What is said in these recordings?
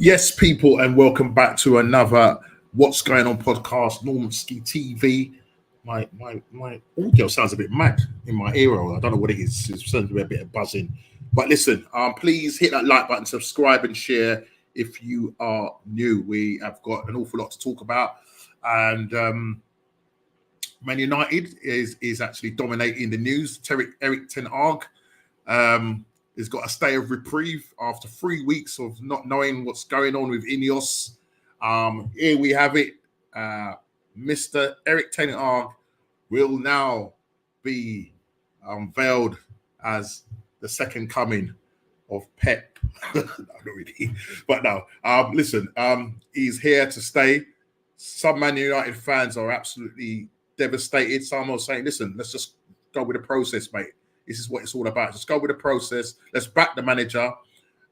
Yes, people, and welcome back to another What's Going On podcast, Normski TV. My audio sounds a bit mad in my ear. I don't know what it is. It sounds a bit of buzzing. But listen, please hit that like button, subscribe and share if you are new. We have got an awful lot to talk about. And Man United is actually dominating the news. Erik ten Hag has got a stay of reprieve after 3 weeks of not knowing what's going on with Ineos. Here we have it. Mr. Erik ten Hag will now be unveiled as the second coming of Pep. No, not really. But no, listen, he's here to stay. Some Man United fans are absolutely devastated. Some are saying, listen, let's just go with the process, mate. This is what it's all about. Just go with the process. Let's back the manager.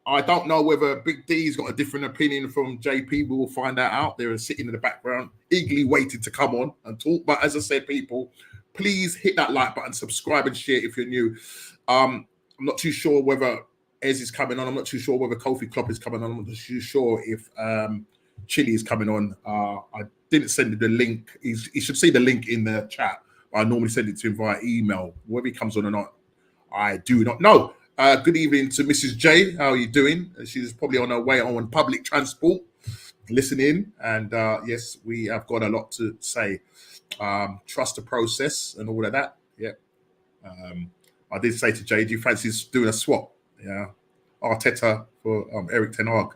I don't know whether Big D's got a different opinion from JP. We will find that out. They're sitting in the background, eagerly waiting to come on and talk. But as I said, people, please hit that like button, subscribe and share if you're new. I'm not too sure whether Ez is coming on. I'm not too sure whether Kofi Klopp is coming on. I'm not too sure if Chile is coming on. I didn't send him the link. He should see the link in the chat. I normally send it to him via email. Whether he comes on or not, I do not know. Good evening to Mrs. J. How are you doing? She's probably on her way on public transport, listening. And yes, we have got a lot to say. Trust the process and all of that. Yeah. I did say to Jay, do you fancy doing a swap? Yeah. Arteta for Erik ten Hag.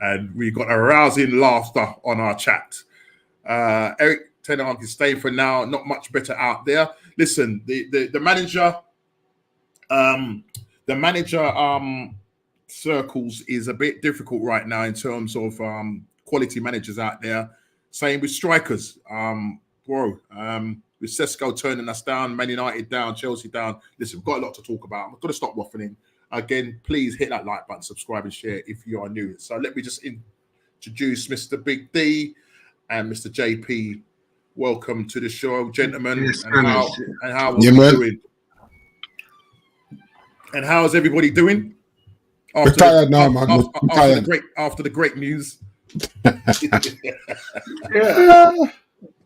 And we got a rousing laughter on our chat. Erik ten Hag is staying for now. Not much better out there. Listen, the manager... the manager circles is a bit difficult right now in terms of quality managers out there. Same with strikers. With Sesko turning us down, Man United down, Chelsea down. Listen, we've got a lot to talk about. I'm going to stop waffling. Again, please hit that like button, subscribe and share if you are new. So let me just introduce Mr. Big D and Mr. JP. Welcome to the show, gentlemen. Yes, and how are we doing? And how's everybody doing? We're tired now, man. After the great news. Yeah.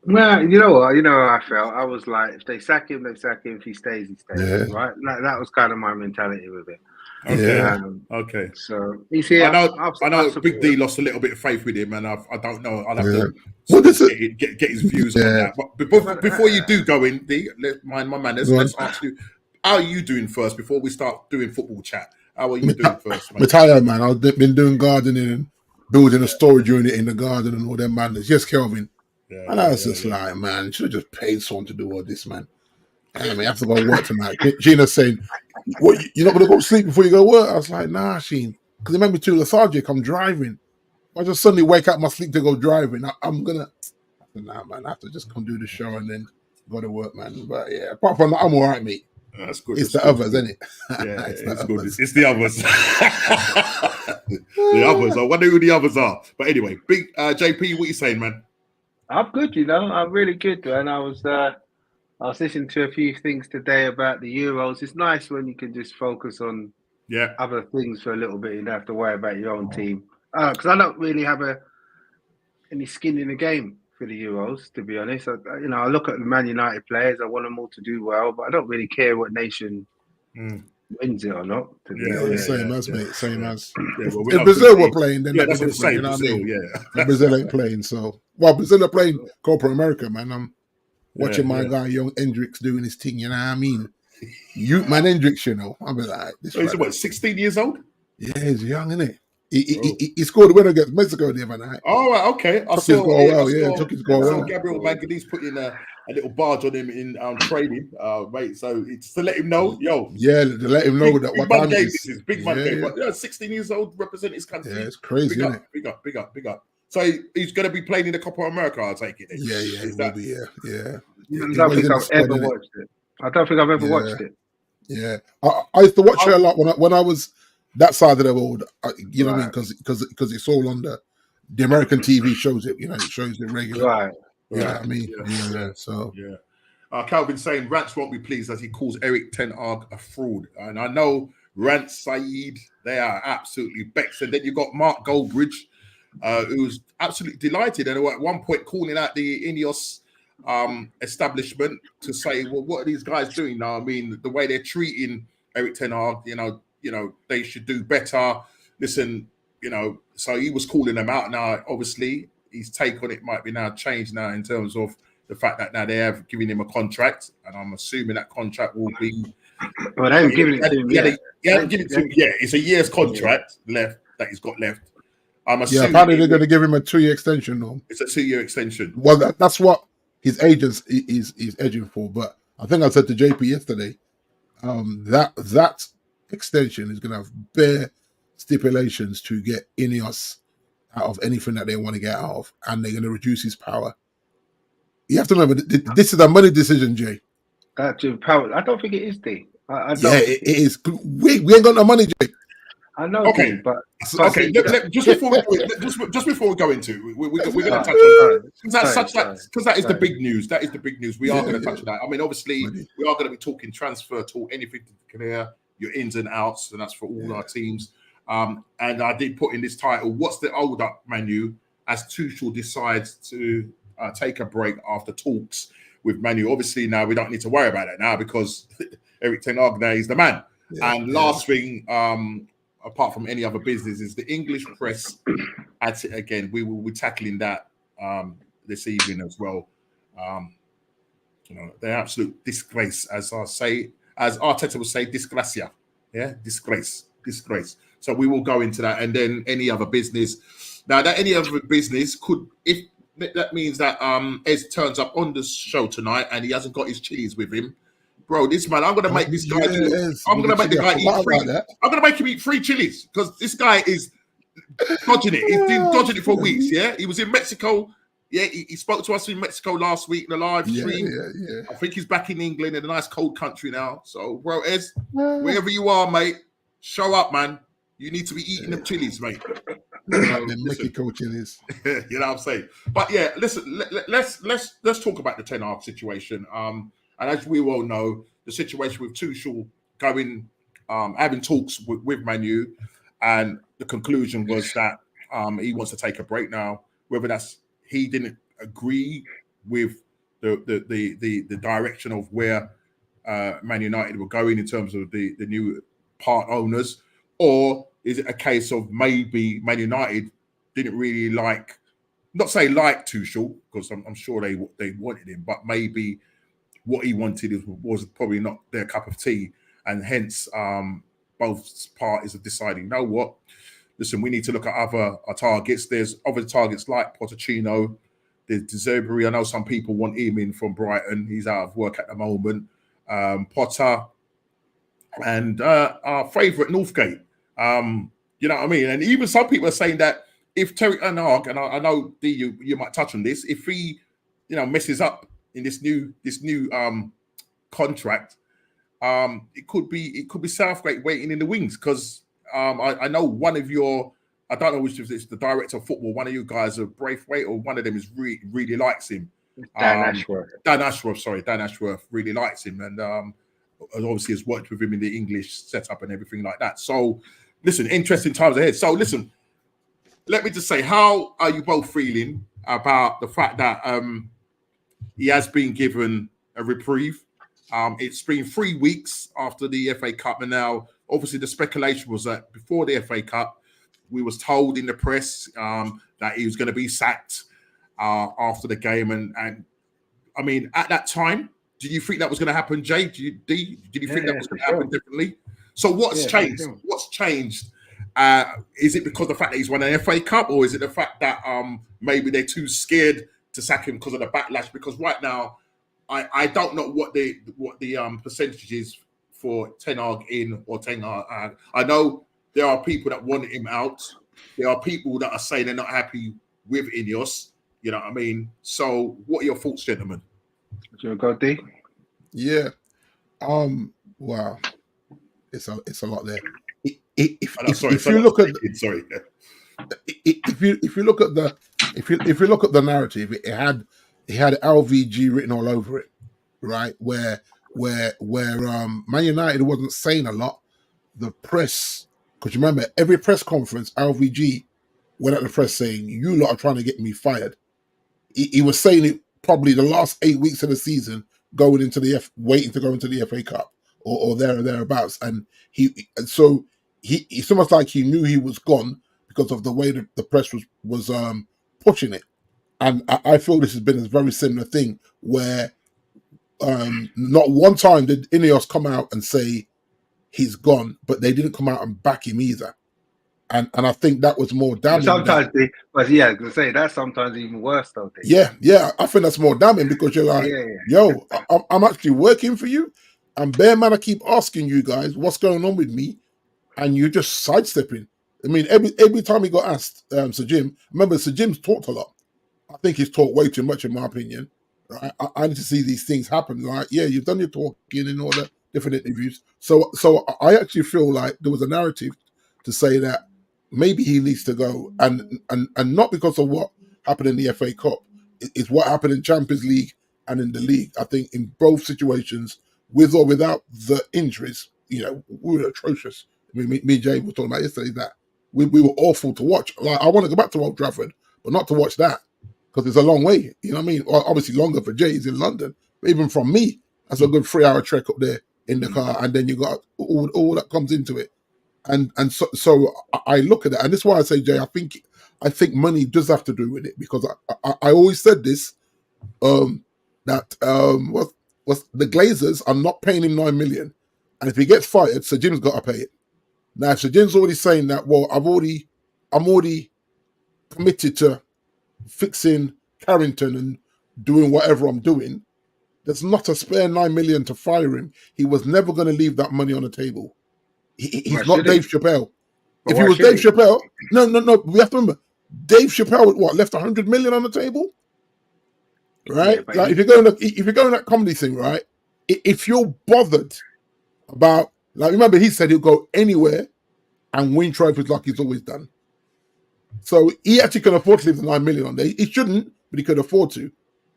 Well, you know what? You know how I felt. I was like, if they sack him, they sack him. If he stays, he stays. Yeah. Right? That was kind of my mentality with it. Okay. Okay. So he's here. I know Big D lost a little bit of faith with him, and I don't know. I'll have to get his views on that. But before you do go in, D, mind my manners. Let's ask you. How are you doing first before we start doing football chat? How are you doing first, mate? I'm tired, man. I've been doing gardening and building a storage unit in the garden and all them madness. Yes, Kelvin. Yeah, and I was just like, man, should have just paid someone to do all this, man. I mean, I have to go work tonight. Gina's saying, "What? You're not going to go to sleep before you go to work?" I was like, "Nah, Sheen," because it made me too lethargic. I'm driving. I just suddenly wake up my sleep to go driving. Nah, man, I have to just come do the show and then go to work, man. But yeah, apart from that, I'm all right, mate. That's good. It's the others, isn't it? Yeah, it's good. It's the others. The others. I wonder who the others are. But anyway, big JP, what are you saying, man? I'm good, I'm really good, man. I was listening to a few things today about the Euros. It's nice when you can just focus on other things for a little bit. You don't have to worry about your own team. Because I don't really have any skin in the game for the Euros, to be honest. I look at the Man United players. I want them all to do well, but I don't really care what nation wins it or not. Same as. If Brazil were playing, then that's what I'm saying. Brazil ain't playing, so Brazil are playing Copa America, man. I'm watching my guy Young Hendricks doing his thing. You know what I mean? Man Hendricks, I'll be like, he's what, 16 years old? Yeah, he's young, isn't he? He scored the winner against Mexico the other night. Oh, right, okay. Took his goal well. Gabriel Magalhaes put in a little barge on him in training, mate. So it's to let him know, to let him know that what time this is. Big man game. But 16 years old, represent his country. Yeah, it's crazy, isn't it? Big up. So he's going to be playing in the Copa America, I'll take it. Yeah, he will be, yeah. I don't think I've ever watched it. I don't think I've ever watched it. Yeah. I used to watch it a lot when I was that side of the world, you know what I mean? Because it's all on the American TV shows it, it shows it regularly. Right. You know what I mean? Calvin saying Rance won't be pleased as he calls Erik ten Hag a fraud. And I know Rant Saeed. They are absolutely vexed. And then you've got Mark Goldbridge, who's absolutely delighted and at one point calling out the Ineos establishment to say, well, what are these guys doing now? I mean, the way they're treating Erik ten Hag, you know, they should do better. Listen, you know, so he was calling them out. Now, obviously, his take on it might be now changed now in terms of the fact that now they have given him a contract, and I'm assuming that contract will be. Well, they haven't given it to him yet. It's a year's contract left that he's got left. I'm assuming. Yeah, apparently they're going to give him a 2-year extension. No, it's a 2-year extension. Well, that's what his agents is edging for. But I think I said to JP yesterday, that extension is going to have bare stipulations to get Ineos out of anything that they want to get out of, and they're going to reduce his power. You have to remember, this is a money decision, Jay. Power. I don't think it is, D. I don't. Yeah, it is. We ain't got no money, Jay. I know, okay, but okay. Just before we go into, we're going to touch on that because that is the big news. That is the big news. We are going to touch on that. I mean, obviously, we are going to be talking transfer talk, anything to clear your ins and outs, and that's for all our teams. And I did put in this title: "What's the hold up, Manu?" As Tuchel decides to take a break after talks with Manu. Obviously, now we don't need to worry about that now because Erik ten Hag now is the man. And last thing, apart from any other business, is the English press at it again. We will be tackling that this evening as well. You know, the absolute disgrace, as Arteta would say, disgracia. Yeah, disgrace. So we will go into that, and then any other business. Now, that any other business could, if that means that Ez turns up on the show tonight and he hasn't got his chilies with him, bro, this man, I'm going to make this guy I'm going to make the guy eat free. I'm going to make him eat free chilies because this guy is dodging it. He's been dodging it for weeks, yeah? He was in Mexico. Yeah, he spoke to us in Mexico last week in the live stream. Yeah. I think he's back in England in a nice cold country now. So, bro, Ez, wherever you are, mate, show up, man. You need to be eating them chilies, mate. The Mexico chilies. You know what I'm saying? But yeah, listen, let's talk about the Ten Hag situation. And as we all know, the situation with Tuchel going, having talks with Manu, and the conclusion was that he wants to take a break now. Whether that's he didn't agree with the direction of where Man United were going in terms of the new part owners, or is it a case of maybe Man United didn't really like Tuchel, because I'm sure they wanted him, but maybe what he wanted was probably not their cup of tea, and hence both parties are deciding, you know what, listen, we need to look at other targets. There's other targets like Pochettino, there's De Zerbi. I know some people want him in from Brighton. He's out of work at the moment. Potter and our favourite Northgate. You know what I mean? And even some people are saying that if Erik ten Hag, and I know D, you might touch on this, if he, you know, messes up in this new contract, it could be Southgate waiting in the wings, because I know one of your, I don't know which of it's the director of football, one of you guys are Braithwaite, or one of them is really likes him. Dan Ashworth really likes him, and obviously has worked with him in the English setup and everything like that. So listen, interesting times ahead. So listen, let me just say, how are you both feeling about the fact that he has been given a reprieve? It's been 3 weeks after the FA Cup, and now obviously the speculation was that before the FA Cup, we was told in the press that he was going to be sacked after the game, and I mean, at that time, did you think that was going to happen, Jay? Did you think that was going to happen differently? So what's changed? Sure. What's changed? Is it because of the fact that he's won an FA Cup, or is it the fact that maybe they're too scared to sack him because of the backlash? Because right now, I don't know what the percentage is for Ten Hag in or Ten Hag. I know there are people that want him out. There are people that are saying they're not happy with Ineos. You know what I mean? So what are your thoughts, gentlemen? Do you want to go, D? Yeah. Wow. It's a lot there. If you look at the narrative, it had LVG written all over it, right? Where Man United wasn't saying a lot, the press, because remember, every press conference, LVG went at the press saying, "You lot are trying to get me fired." He was saying it probably the last 8 weeks of the season, going into waiting to go into the FA Cup or there or thereabouts, and it's almost like he knew he was gone because of the way the press was pushing it. And I feel this has been a very similar thing where not one time did Ineos come out and say he's gone, but they didn't come out and back him either. And I think that was more damning. Sometimes that's sometimes even worse, though. Yeah, I think that's more damning because you're like, yo, I'm actually working for you, and bear man, I keep asking you guys what's going on with me, and you're just sidestepping. I mean, every time he got asked, Sir Jim, remember Sir Jim's talked a lot. I think he's talked way too much, in my opinion. Right? I need to see these things happen. Like, yeah, you've done your talking in all the different interviews. So I actually feel like there was a narrative to say that maybe he needs to go, and not because of what happened in the FA Cup. It's what happened in Champions League and in the league. I think in both situations, with or without the injuries, we were atrocious. I mean, me and Jay were talking about yesterday that we were awful to watch. Like, I want to go back to Old Trafford, but not to watch that because it's a long way. You know what I mean? Well, obviously longer for Jay. He's in London, but even from me, that's a good 3-hour trek up there in the car, and then you got all that comes into it. And so I look at that, and this is why I say, Jay, I think money does have to do with it, because I always said this, that the Glazers are not paying him 9 million, and if he gets fired, Sir Jim's got to pay it. Now, if Sir Jim's already saying that, well, I'm already committed to fixing Carrington and doing whatever I'm doing, there's not a spare 9 million to fire him. He was never going to leave that money on the table. He's not Dave Chappelle. If he was Dave Chappelle, no. We have to remember, Dave Chappelle left 100 million on the table, right? Yeah, like if you're going that comedy thing, right? If you're bothered about, like, remember he said he'll go anywhere and win trophies like he's always done. So he actually can afford to leave the 9 million on there. He shouldn't, but he could afford to.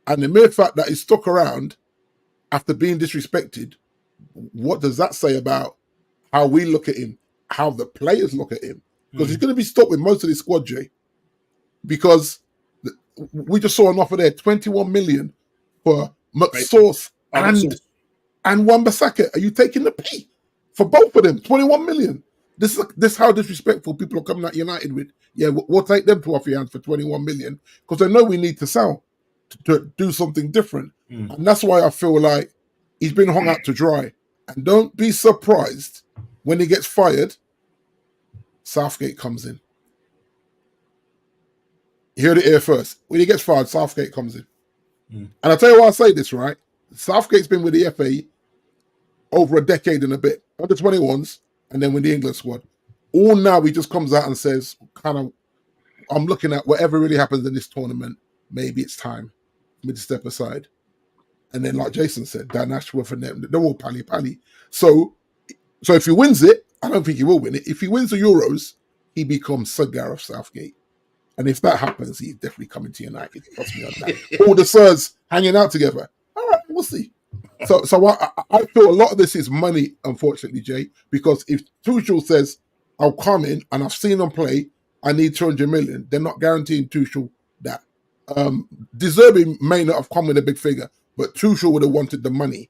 And the mere fact that he's stuck around after being disrespected, what does that say about how we look at him, how the players look at him? Because he's going to be stuck with most of his squad, Jay. Because we just saw an offer there, 21 million for McSauce and Wan-Bissaka. Are you taking the P for both of them? 21 million. This is how disrespectful people are coming at United with. Yeah, we'll take them to off your hands for 21 million because they know we need to sell to do something different. And that's why I feel like he's been hung out to dry. And don't be surprised when he gets fired, Southgate comes in. You heard it here first. When he gets fired, Southgate comes in. And I'll tell you why I say this, right? Southgate's been with the FA over a decade and a bit. Under 21s, and then with the England squad. All now he just comes out and says, I'm looking at whatever really happens in this tournament, maybe it's time for me to step aside. And then, like Jason said, Dan Ashworth and them, they're all pally. So if he wins it, I don't think he will win it. If he wins the Euros, he becomes Sir Gareth Southgate. And if that happens, he's definitely coming to United. Trust me on that. All the Sirs hanging out together. All right, we'll see. So I feel a lot of this is money, unfortunately, Jay, because if Tuchel says, I'll come in and I've seen them play, I need 200 million, they're not guaranteeing Tuchel that. Deserving may not have come with a big figure, but Tuchel would have wanted the money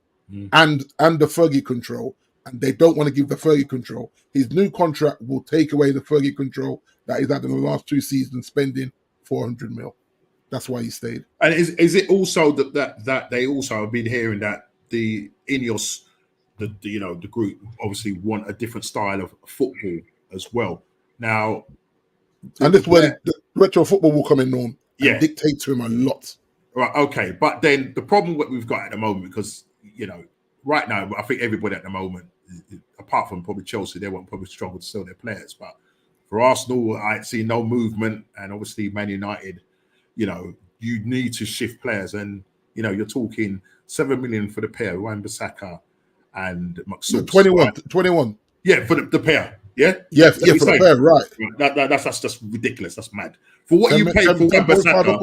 and the Fergie control, and they don't want to give the Fergie control. His new contract will take away the Fergie control that he's had in the last 2 seasons, spending 400 mil. That's why he stayed. And is it also that they also have been hearing that the Ineos, the group obviously want a different style of football as well. Now, and this where the retro football will come in, Norm, and dictate to him a lot. Right, okay. But then the problem that we've got at the moment, because, right now, I think everybody at the moment, apart from probably Chelsea, they won't probably struggle to sell their players. But for Arsenal, I see no movement. And obviously, Man United, you need to shift players. And, you're talking 7 million for the pair, Wan-Bissaka and McSauce. 21. Yeah, for the pair. Yeah? Yeah, for the pair, right. That's just ridiculous. That's mad. For what you pay for Wan-Bissaka.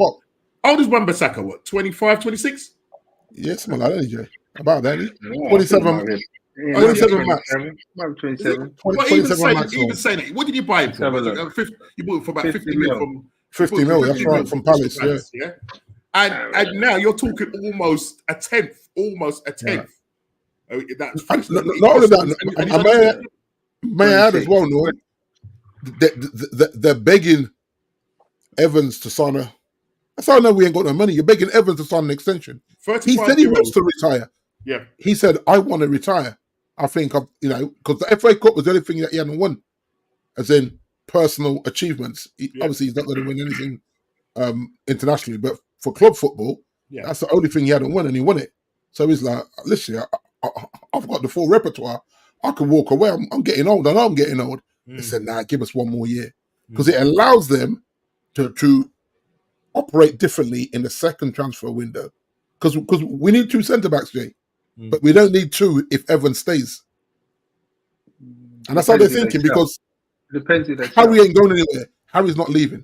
How old is Wan-Bissaka? What, 25, 26? Yeah, something like that, Jay. About that, 27. Yeah, 27 max. 27. Well, even saying it, what did you buy him for? You bought it for about 50 mil from 50 mil. That's right, from Palace. Yeah. And now you're talking almost a tenth. Yeah. That's not only that. May I add as well, no? They're begging Evans to sign a. That's how I know we ain't got no money. You're begging Evans to sign an extension. He said he wants to retire. Yeah. He said, I want to retire. I think, because the FA Cup was the only thing that he hadn't won, as in personal achievements. Obviously, he's not going to win anything internationally, but for club football, that's the only thing he hadn't won, and he won it. So he's like, listen, I've got the full repertoire. I can walk away. I'm getting old. I know I'm getting old. They said, nah, give us one more year. Because it allows them to operate differently in the second transfer window. Because we need 2 centre-backs, Jay. But we don't need 2 if Evans stays. And that's how they're thinking, because Harry ain't going anywhere. Harry's not leaving.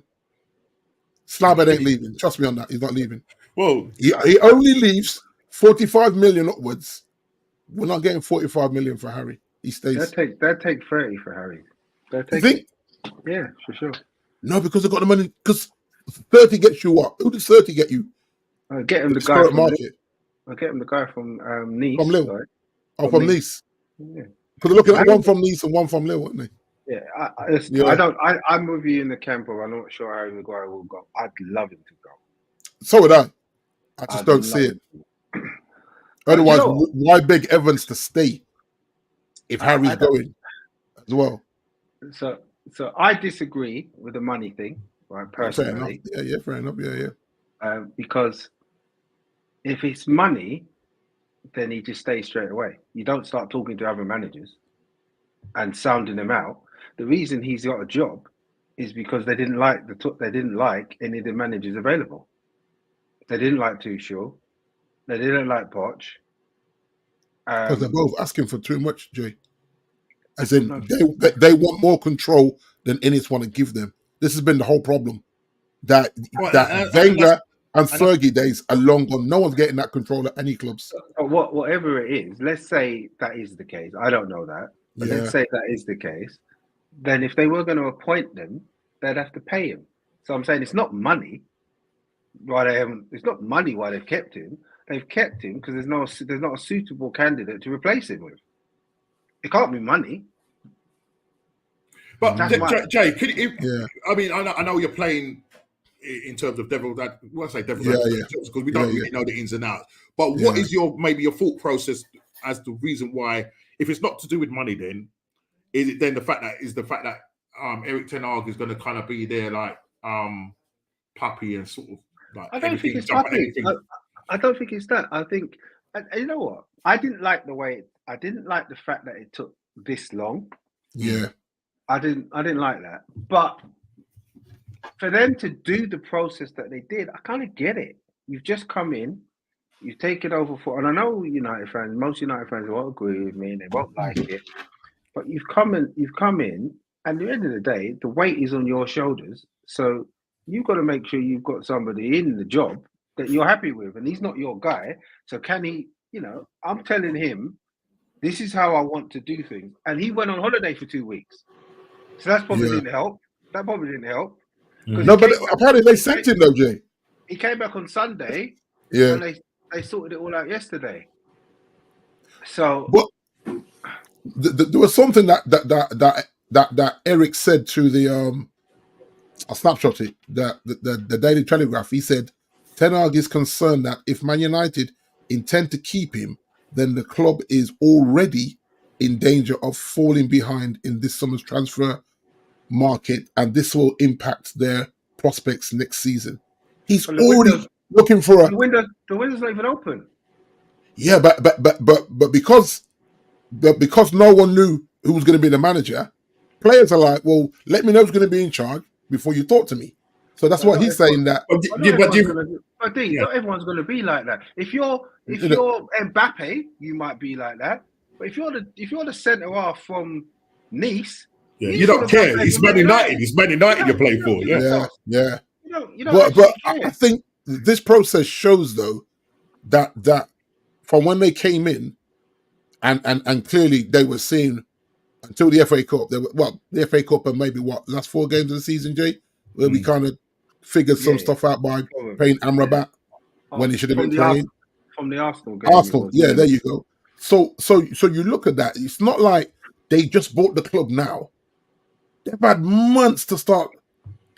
Slabhead ain't leaving. Trust me on that. He's not leaving. Well, he only leaves 45 million upwards. We're not getting 45 million for Harry. He stays. They'd take 30 for Harry. You think? Yeah, for sure. No, because they've got the money. Because 30 gets you what? Who does 30 get you? Get him the guy from market. I'll get him the guy from Nice. From Lille. Right? From Nice. Yeah. Because they're looking at one from Nice and one from Lille, weren't they? Yeah, I'm with you in the camp of I'm not sure Harry Maguire will go. I'd love him to go. So would I. I just don't see it. Otherwise, why beg Evans to stay if Harry's going as well? So I disagree with the money thing, right? Personally, fair enough. Yeah. Because if it's money, then he just stays straight away. You don't start talking to other managers and sounding them out. The reason he's got a job is because they didn't like any of the managers available. They didn't like Tuchel. They didn't like Poch. Because they're both asking for too much, Jay. As in, they want more control than Ennis want to give them. This has been the whole problem. That Wenger and Fergie days are long gone. No one's getting that control at any clubs. Whatever it is, let's say that is the case. I don't know that. But let's say that is the case. Then if they were going to appoint them, they'd have to pay him. So I'm saying it's not money. It's not money why they've kept him. They've kept him because there's not a suitable candidate to replace him with. It can't be money. But Jay, I mean, I know you're playing in terms of devil's advocate, because we don't really know the ins and outs. But what is your thought process as the reason why, if it's not to do with money, then is it then the fact that Eric Ten Hag is going to kind of be there like puppy and sort of like I don't think it's puppy. I don't think it's that. I think you know what? I didn't like the fact that it took this long. Yeah. I didn't like that. But for them to do the process that they did, I kind of get it. You've just come in, you've taken over and I know most United fans won't agree with me and they won't like it. But you've come in, and at the end of the day, the weight is on your shoulders. So you've got to make sure you've got somebody in the job that you're happy with, and he's not your guy. So can he, I'm telling him, this is how I want to do things. And he went on holiday for 2 weeks. So that probably didn't help. No, but apparently they sent him though, Jay. He came back on Sunday. Yeah. And they sorted it all out yesterday. So there was something that Eric said to the I snapshot it, the Daily Telegraph. He said Ten Hag is concerned that if Man United intend to keep him, then the club is already in danger of falling behind in this summer's transfer market, and this will impact their prospects next season. He's already looking for the window's not even open. Yeah, but because no one knew who was going to be the manager, players are like, well, let me know who's going to be in charge before you talk to me. So that's what he's saying. That not everyone's going to be like that. If you're Mbappe, you might be like that. But if you're the centre half from Nice, you don't care. It's Man United. It's Man United you're playing for. Yeah. But I think this process shows though that from when they came in, and clearly they were seeing until the FA Cup. The FA Cup and maybe last 4 games of the season, Jay, where we kind of figured some stuff out by playing Amrabat when he should have been playing. From the Arsenal game. Arsenal, there you go. So you look at that. It's not like they just bought the club now. They've had months to start,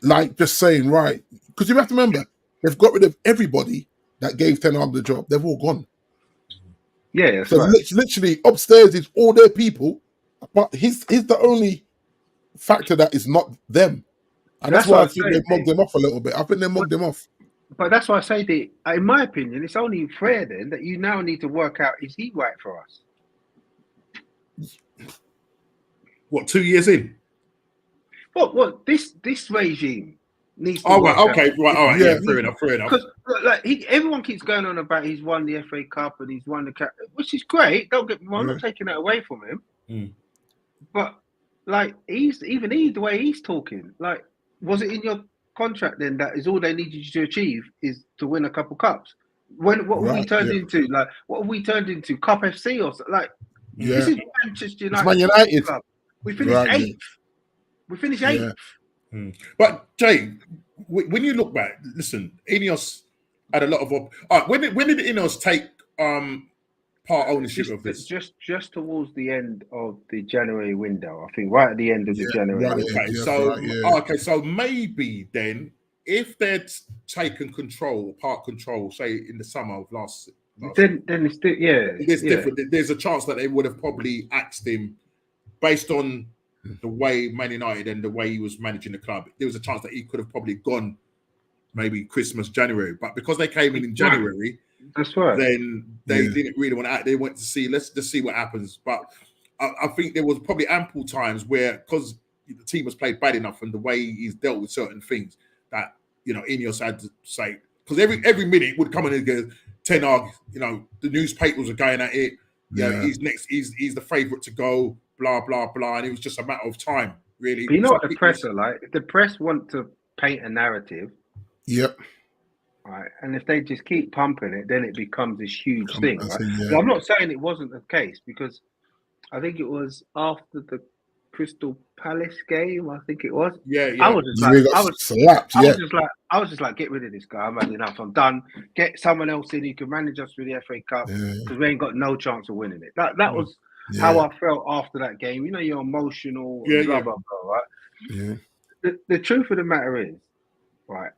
like, just saying, right, because you have to remember, they've got rid of everybody that gave Ten Hag the job. They've all gone. Yeah, that's so right. Literally upstairs is all their people, but he's the only factor that is not them. And that's why I think they mugged him off a little bit. I think they mugged him off. But that's why I say that, in my opinion, it's only fair then that you now need to work out, is he right for us? What, 2 years in? What this regime needs to right, okay, right, all right, yeah, fair enough. Because everyone keeps going on about he's won the FA Cup and he's won the Cup, which is great. Don't get me wrong, I'm not taking that away from him. But like the way he's talking, like, was it in your contract then that is all they needed you to achieve is to win a couple cups? What have we turned into? Like, what have we turned into? Cup FC or something? Like, this is Manchester United. Man United. Club. We finished 8th. We finished 8th. But Jay, when you look back, listen, Ineos had a lot of. When did Ineos take part ownership of this? Just towards the end of the January window, I think, right at the end of the January window. Okay, so maybe then, if they'd taken part control, say in the summer of last then it's different. There's a chance that they would have probably axed him based on the way Man United and the way he was managing the club. There was a chance that he could have probably gone maybe Christmas, January, but because they came in January. That's right. Then they didn't really want to act. They went to see, let's just see what happens. But I think there was probably ample times where, because the team was played bad enough and the way he's dealt with certain things, that, Ineos had to say, because every minute would come in and go, Ten Hag, the newspapers are going at it. He's next. He's the favourite to go. Blah blah blah, and it was just a matter of time, really. But you know what the press are like? If the press want to paint a narrative, right, and if they just keep pumping it, then it becomes this huge thing. Right? So I'm not saying it wasn't the case, because I think it was after the Crystal Palace game. I think it was. I was just like, get rid of this guy. I'm had enough. I'm done. Get someone else in who can manage us through the FA Cup, because we ain't got no chance of winning it. That was how I felt after that game. You're emotional. Blah blah blah. Right. The truth of the matter is, right.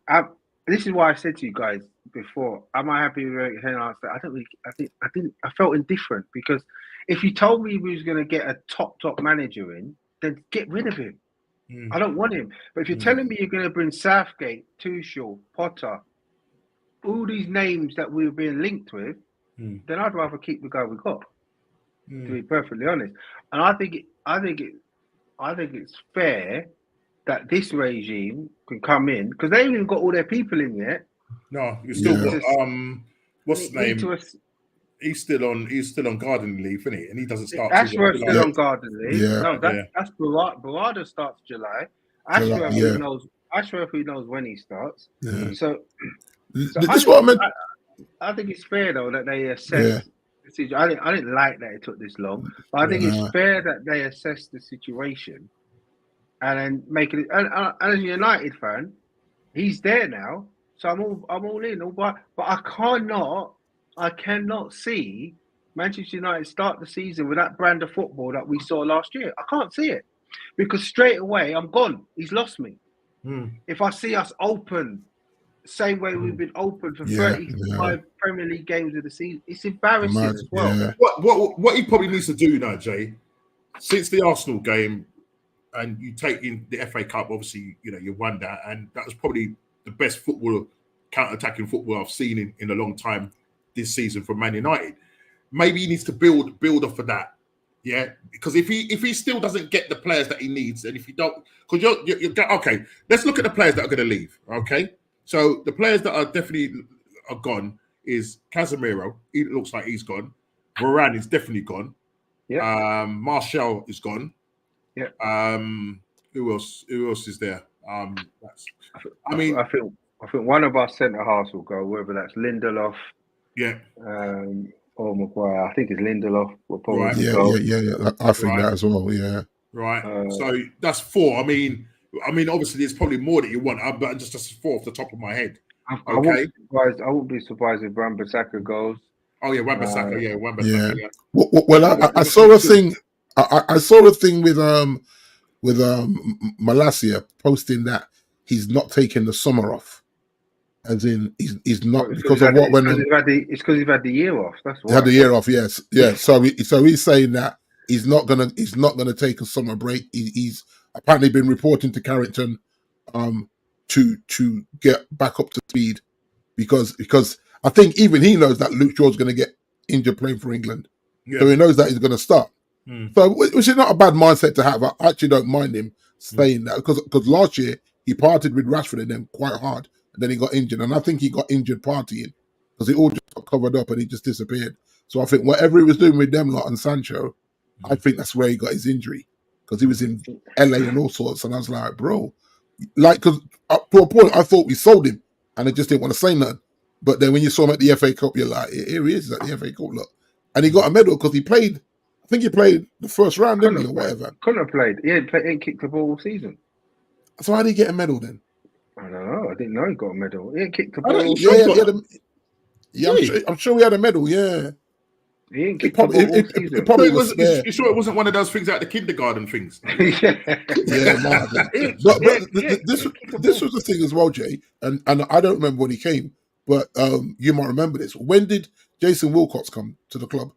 This is why I said to you guys before, am I happy with Eric Ten Hag? I felt indifferent, because if you told me we was going to get a top manager in, then get rid of him. I don't want him. But if you're telling me you're going to bring Southgate, Tuchel, Potter, all these names that we were being linked with, then I'd rather keep the guy we got. To be perfectly honest, and I think it's fair that this regime can come in, because they haven't even got all their people in yet. No, you still got what's his name? He's still on garden leave, isn't he? And he doesn't start. Ashworth's still on garden leave. No, that's Barada starts July. Ashworth who knows when he starts. So I think it's fair though that they assess. I didn't like that it took this long, but I think it's fair that they assess the situation and then make it. And as a United fan, he's there now, so I'm all in. But I cannot see Manchester United start the season with that brand of football that we saw last year. I can't see it, because straight away I'm gone. He's lost me. If I see us open, same way we've been open for 35 Premier League games of the season, it's embarrassing as well. What he probably needs to do now, Jay, since the Arsenal game, and you take in the FA Cup, obviously, you won that, and that was probably the best counter-attacking football I've seen in a long time this season from Man United. Maybe he needs to build off of that. Yeah, because if he still doesn't get the players that he needs, and if you don't, because you're okay, let's look at the players that are going to leave. Okay. So the players that are definitely gone is Casemiro. He looks like he's gone. Varane is definitely gone. Yeah. Martial is gone. Yeah. Who else is there? I think one of our centre halves will go, whether that's Lindelof. Yeah. or Maguire. I think it's Lindelof will probably Right. go. Yeah. I think that as well. Yeah. Right. So that's 4. I mean, obviously, there's probably more that you want, but just 4 off the top of my head. I wouldn't be surprised if Wan-Bissaka goes. Oh yeah, Wan-Bissaka. Wan-Bissaka. Yeah. Well, I saw a thing. I saw a thing with Malacia posting that he's not taking the summer off, as in he's not because of what went on. It's because he's had the year off. That's why. He had the year off. Yes, yeah. So he's saying that he's not gonna take a summer break. He's apparently been reporting to Carrington to get back up to speed because I think even he knows that Luke Shaw's going to get injured playing for England, so he knows that he's going to start. So which is not a bad mindset to have. I actually don't mind him saying that because last year he parted with Rashford and them quite hard, and then he got injured, and I think he got injured partying because it all just got covered up and he just disappeared. So I think whatever he was doing with them lot and Sancho, I think that's where he got his injury because he was in LA and all sorts, and I was like, bro, like because to a point I thought we sold him, and I just didn't want to say nothing. But then when you saw him at the FA Cup, you're like, here he is at the FA Cup, look, and he got a medal because he played. I think he played the first round, didn't he, or whatever? Couldn't have played. He ain't kicked the ball all season. So how did he get a medal then? I don't know. I didn't know he got a medal. He ain't kicked the ball all season. I'm sure he had a medal, yeah. He ain't kicked the ball all season. You sure it wasn't one of those things out the kindergarten things? This was the thing as well, Jay, and I don't remember when he came, but you might remember this. When did Jason Wilcox come to the club?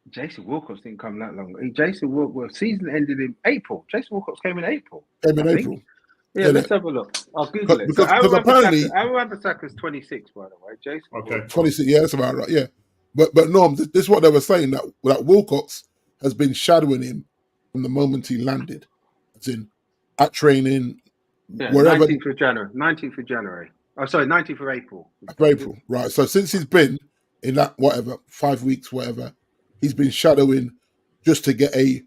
Jason Wilcox didn't come that long. Jason Wilcox season ended in April. Jason Wilcox came in April. Yeah, let's have a look. I'll Google it. Because apparently, Aaron Bissaka's 26, by the way. Jason. Okay, 26. Yeah, that's about right. Yeah, but Norm, this is what they were saying that Wilcox has been shadowing him from the moment he landed, as in at training. Yeah, wherever. 19th of January. Oh, sorry, 19th of April. April, right? So since he's been in that 5 weeks, he's been shadowing just to get a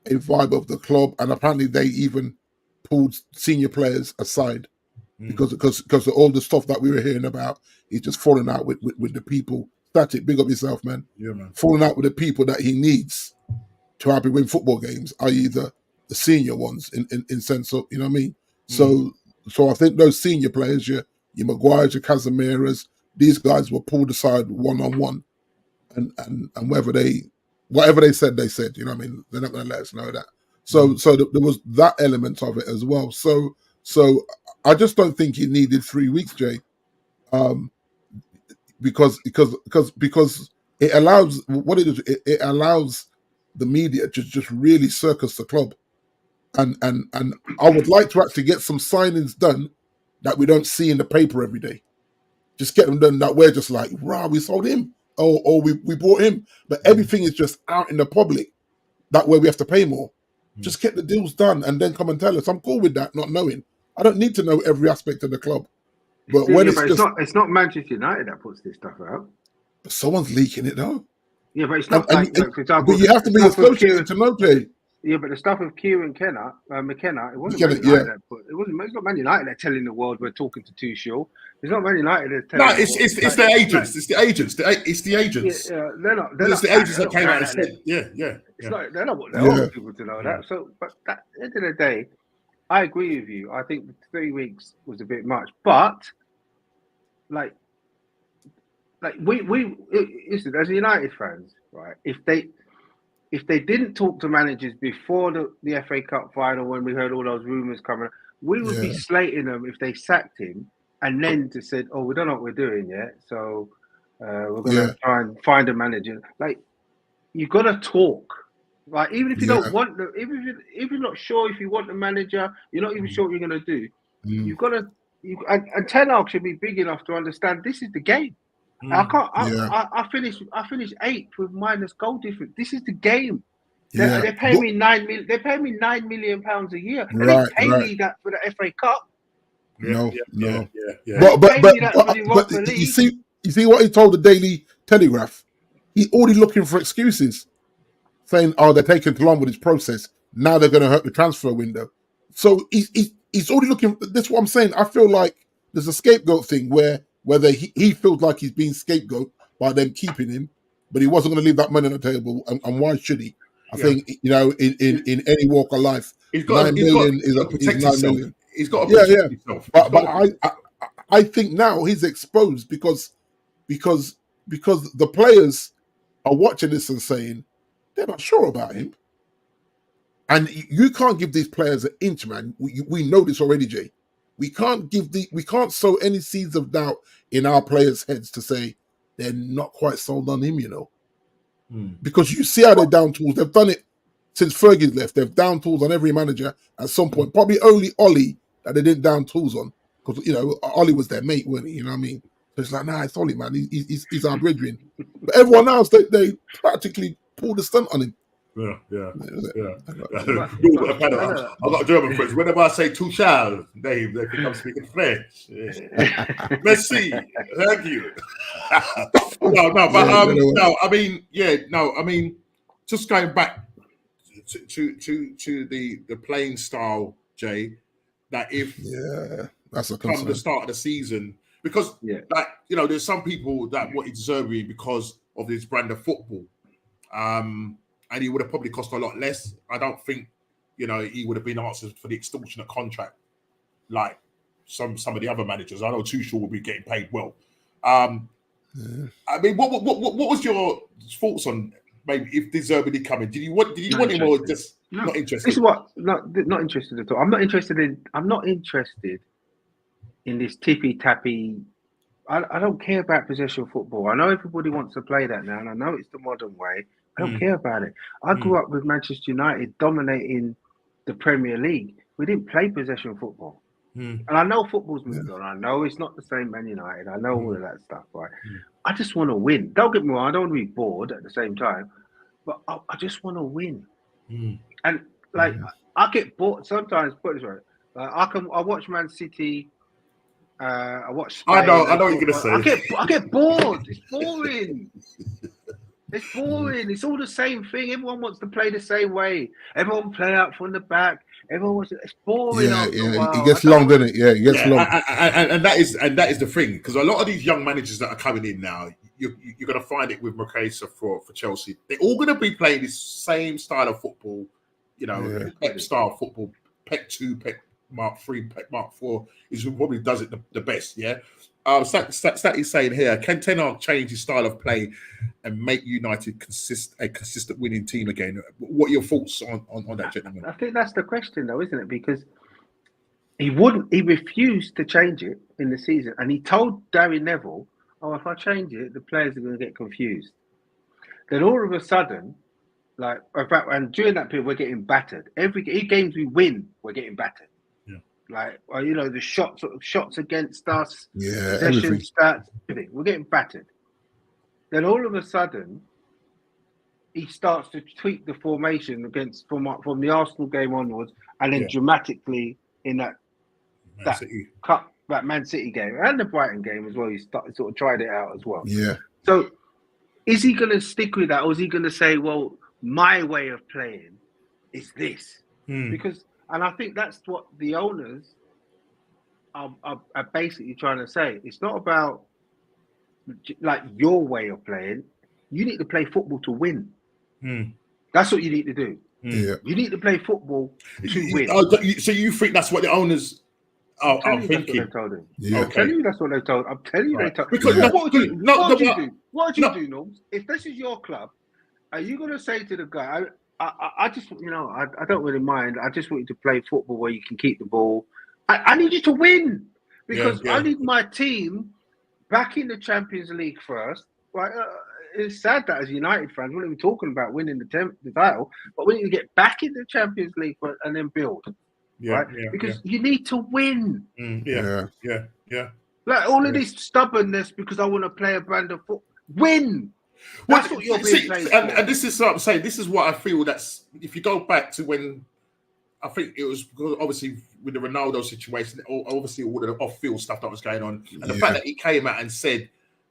vibe of the club, and apparently they even pulled senior players aside because of all the stuff that we were hearing about. He's just falling out with the people. Static, big up yourself, man. Yeah, man. Falling out with the people that he needs to help him win football games, i.e. the senior ones in sense of, you know what I mean? So I think those senior players, your Maguires, your Casemiras, these guys were pulled aside one-on-one. And whatever they said, you know what I mean? They're not going to let us know that. So there was that element of it as well. So I just don't think he needed 3 weeks, Jay, because it allows what it is. It allows the media to just really circus the club, and I would like to actually get some signings done that we don't see in the paper every day. Just get them done that we're just like, rah, we sold him. Or we bought him, but everything is just out in the public. That way we have to pay more. Just get the deals done and then come and tell us. I'm cool with that, not knowing. I don't need to know every aspect of the club. But when it's not Manchester United that puts this stuff out. Someone's leaking it though. Yeah, but it's not for example. But you have to be associated to know, Jay. Yeah, but the stuff of Kieran McKenna, it wasn't Man United that put. It's not Man United that telling the world we're talking to Tuchel. It's not Man United that's telling. No, it's the agents. It's the agents. It's the agents. Yeah, they're not. It's the agents that came out and said, yeah. It's not. They're not what they want people to know that. So, but at the end of the day, I agree with you. I think 3 weeks was a bit much, but like we listen, as United fans, right? If they didn't talk to managers before the FA Cup final, when we heard all those rumours coming, we would be slating them if they sacked him and then just said, "Oh, we don't know what we're doing yet, so we're going to try and find a manager." Like, you got to talk. Like, even if you don't want the, if you're not sure if you want the manager, you're not even sure what you're going to do. You've got to. And Ten Hag should be big enough to understand this is the game. I can't. I finished 8th with minus goal difference. This is the game. They're paying me £9 million. They're paying me £9 million a year. They didn't pay me that for the FA Cup. No. But you see what he told the Daily Telegraph. He's already looking for excuses, saying, "Oh, they're taking too long with this process. Now they're going to hurt the transfer window." So he's already looking. That's what I'm saying. I feel like there's a scapegoat thing where. Whether he feels like he's being scapegoat by them keeping him, but he wasn't going to leave that money on the table. And why should he? I think, in any walk of life, he's got 9 million is 9 million. He's got to protect himself. But I think now he's exposed because the players are watching this and saying they're not sure about him. And you can't give these players an inch, man. We know this already, Jay. We can't sow any seeds of doubt in our players' heads to say they're not quite sold on him, Because you see how they're down tools. They've done it since Fergie's left. They've down tools on every manager at some point. Probably only Ollie that they didn't down tools on, because Ollie was their mate, wasn't he? You know what I mean? So it's like, nah, it's Ollie, man. He's our brethren. But everyone else, they practically pulled the stunt on him. Yeah. I've got German friends. Whenever I say Tuchel, they become speaking French. Merci, thank you. I mean, just going back to the playing style, Jay. That if that's a come the start of the season, because there's some people that wanted Zerbi because of his brand of football. And he would have probably cost a lot less. I don't think, he would have been answered for the extortionate contract like some of the other managers. I know Tuchel will be getting paid well. I mean, what was your thoughts on maybe if De Zerbi did come in? Did you want him or just not interested? This is what not interested at all. I'm not interested in this tippy tappy. I don't care about possession football. I know everybody wants to play that now, and I know it's the modern way. I don't care about it. I grew up with Manchester United dominating the Premier League. We didn't play possession football. And I know football's moved on. I know it's not the same Man United. I know all of that stuff, right? I just want to win. Don't get me wrong. I don't want to be bored at the same time, but I just want to win. And I get bored sometimes. Put it this way, I watch Man City. I watch Spain. I know what you're gonna say. I get bored. It's boring. It's boring. It's all the same thing. Everyone wants to play the same way. Everyone play out from the back. Everyone wants to. It's boring. It gets long, doesn't it? Yeah, it gets long. And that is the thing, because a lot of these young managers that are coming in now, you're going to find it with Mercesa for Chelsea. They're all going to be playing this same style of football. Pep style football. Pep 2, Pep Mark 3, Pep Mark 4 is who probably does it the best. Yeah. Stat is saying here, can Ten Hag change his style of play and make United a consistent winning team again? What are your thoughts on that, gentleman? I think that's the question, though, isn't it? Because he refused to change it in the season, and he told Gary Neville, if I change it, the players are going to get confused. Then all of a sudden, and during that period, we're getting battered. Every games we win, we're getting battered. The shots against us, possession stats, everything. We're getting battered. Then all of a sudden, he starts to tweak the formation from the Arsenal game onwards, and then dramatically in that Man City game and the Brighton game as well. He sort of tried it out as well. Yeah. So, is he going to stick with that, or is he going to say, "Well, my way of playing is this"? Because. And I think that's what the owners are basically trying to say. It's not about your way of playing. You need to play football to win. That's what you need to do. You need to play football to win. So you think that's what the owners are thinking? That's what told him. Yeah. I'm telling you that's what they told. I'm telling you they told. Because what would you do? What would you do, Norms? If this is your club, are you going to say to the guy? I just, I don't really mind. I just want you to play football where you can keep the ball. I need you to win, because I need my team back in the Champions League first. Right? It's sad that as United fans, we're not even talking about winning the title, but we need to get back in the Champions League and then build. Because you need to win. Yeah. Like all of this stubbornness because I want to play a brand of football. Win. That's what you're being played for. And this is what I'm saying. This is what I feel. That's if you go back to when I think it was because obviously with the Ronaldo situation, obviously all the off-field stuff that was going on, and the fact that he came out and said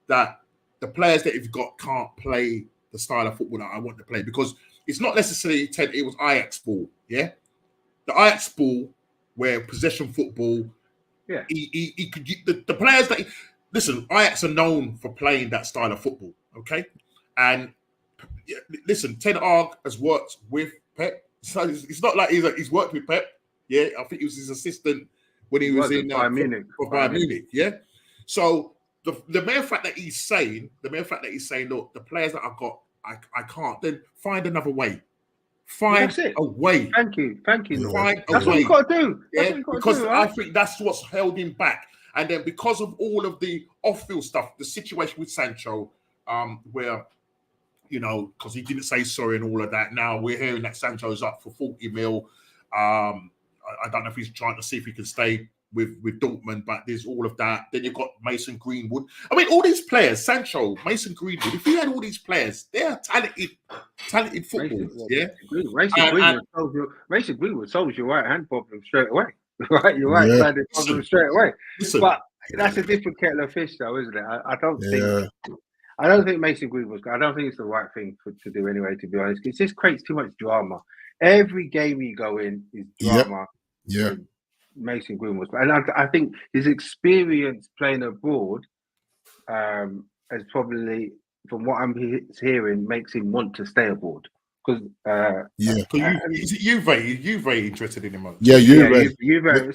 that the players that you've got can't play the style of football that I want to play, because it's not necessarily it was Ajax ball, the Ajax ball where possession football. Yeah, he could the players that listen. Ajax are known for playing that style of football. Okay, And listen, Ten Hag has worked with Pep, so it's not like he's worked with Pep. Yeah, I think he was his assistant when he was in Bayern Munich. For Bayern Munich. Yeah, so the mere fact that he's saying, look, the players that I've got, I can't. Then find another way. Find a way. Thank you. Find a way. That's what you got to do. Yeah, because I think that's what's held him back. And then because of all of the off-field stuff, the situation with Sancho, where, because he didn't say sorry and all of that. Now we're hearing that Sancho's up for 40 mil. I don't know if he's trying to see if he can stay with Dortmund, but there's all of that. Then you've got Mason Greenwood. I mean, all these players, Sancho, Mason Greenwood, if you had all these players, they're talented footballers, yeah? Mason Greenwood solves your right-hand problem straight away. Right? Your right-sided problem straight away. But that's a different kettle of fish, though, isn't it? I don't think Mason Greenwood. I don't think it's the right thing to do anyway. To be honest, it just creates too much drama. Every game you go in is drama. Yeah. Mason Greenwood, and I think his experience playing abroad has probably, from what I'm hearing, makes him want to stay abroad. Because is it Juve interested in him? Yeah, Juve.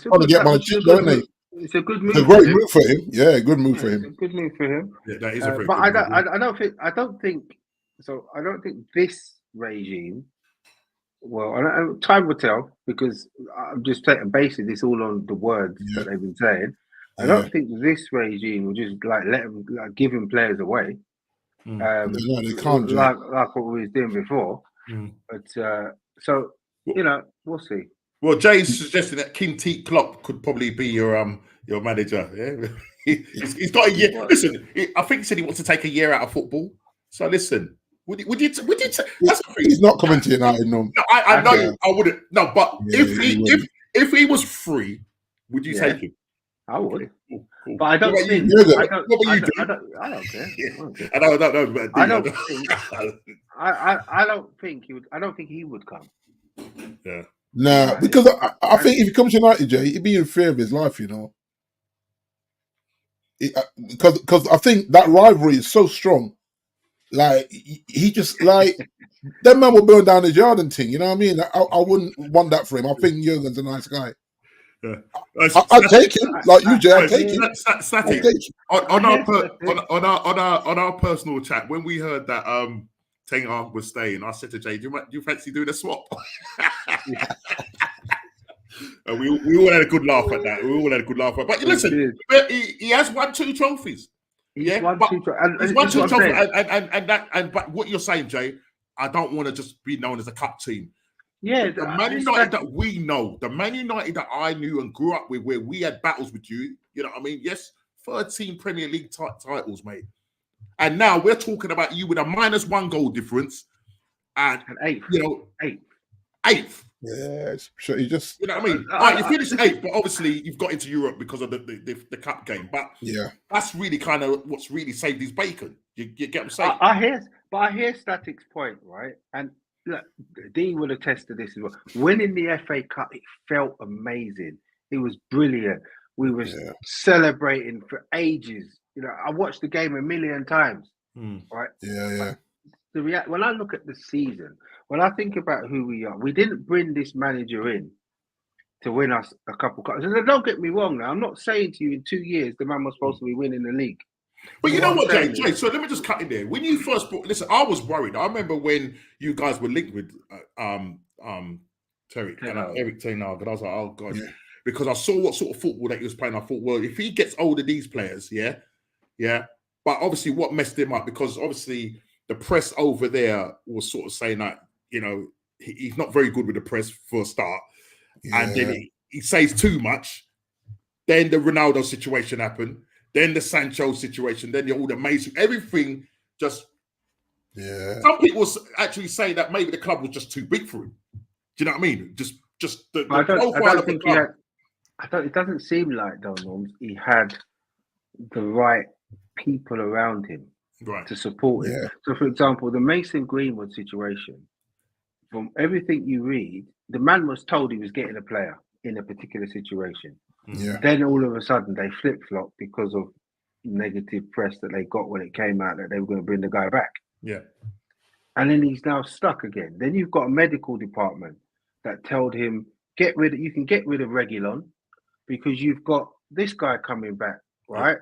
Trying to get my chip, don't they? It's a good move. It's a great move for him. Yeah, good move for him. It's a good move for him. Yeah, that is a very but good move. I don't think this regime. Well, time will tell, because I'm just basing this all on the words that they've been saying. I don't think this regime will just let them give him players away. No, they can't. Like what we was doing before. But we'll see. Well, Jay's suggesting that King T Klopp could probably be your manager. Yeah, he's got a year. Listen, I think he said he wants to take a year out of football. So listen. Would you? He's not coming to United, no. I know I wouldn't. No, but if he was free, would you take him? I would. Okay, cool. But I don't think. What about you? I don't care. I don't know. But I don't think he would. I don't think he would come. Yeah. Nah, because I think if he comes to United, Jay, he'd be in fear of his life, Because I think that rivalry is so strong. Like he just that man will burn down his yard and thing. You know what I mean? I wouldn't want that for him. I think Jurgen's a nice guy. Yeah. I'd take him, like you, Jay. I'd take him. On our personal chat, when we heard that Ten Hag was staying, I said to Jay, "Do you fancy doing a swap?" And we all had a good laugh at that. But listen, he has won 2 trophies. Yeah, but what you're saying, Jay, I don't want to just be known as a cup team. Yeah, the Man United that we know, the Man United that I knew and grew up with, where we had battles with you, you know what I mean? Yes, 13 Premier League titles, mate. And now we're talking about you with a -1 goal difference and 8th. Eighth. Yeah, sure. You just, you know what I mean? Right, you finished 8th, but obviously you've got into Europe because of the cup game. But that's really kind of what's really saved his bacon. You get what I'm saying? I hear Static's point, right? And look, Dean will attest to this as well. Winning the FA Cup, it felt amazing. It was brilliant. We were celebrating for ages. I watched the game a million times. Right? Yeah. When I look at the season, when I think about who we are, we didn't bring this manager in to win us a couple cups. And don't get me wrong now. I'm not saying to you in 2 years the man was supposed to be winning the league. But you know what, Jay? So let me just cut in there. When you first listen, I was worried. I remember when you guys were linked with Eric Ten Hag, and I was like, oh god, because I saw what sort of football that he was playing. I thought, well, if he gets hold of these players, yeah. But obviously, what messed him up, because obviously the press over there was sort of saying that he's not very good with the press for a start, and then he says too much. Then the Ronaldo situation happened. Then the Sancho situation, then all the Mason, everything just. Yeah. Some people actually say that maybe the club was just too big for him. Do you know what I mean? Just the profile of the club. It doesn't seem like, though, Norms, he had the right people around him to support him. Yeah. So, for example, the Mason Greenwood situation, from everything you read, the man was told he was getting a player in a particular situation. Yeah. Then all of a sudden they flip-flopped because of negative press that they got when it came out that they were going to bring the guy back. Yeah. And then he's now stuck again. Then you've got a medical department that told him, you can get rid of Reguilon because you've got this guy coming back, right?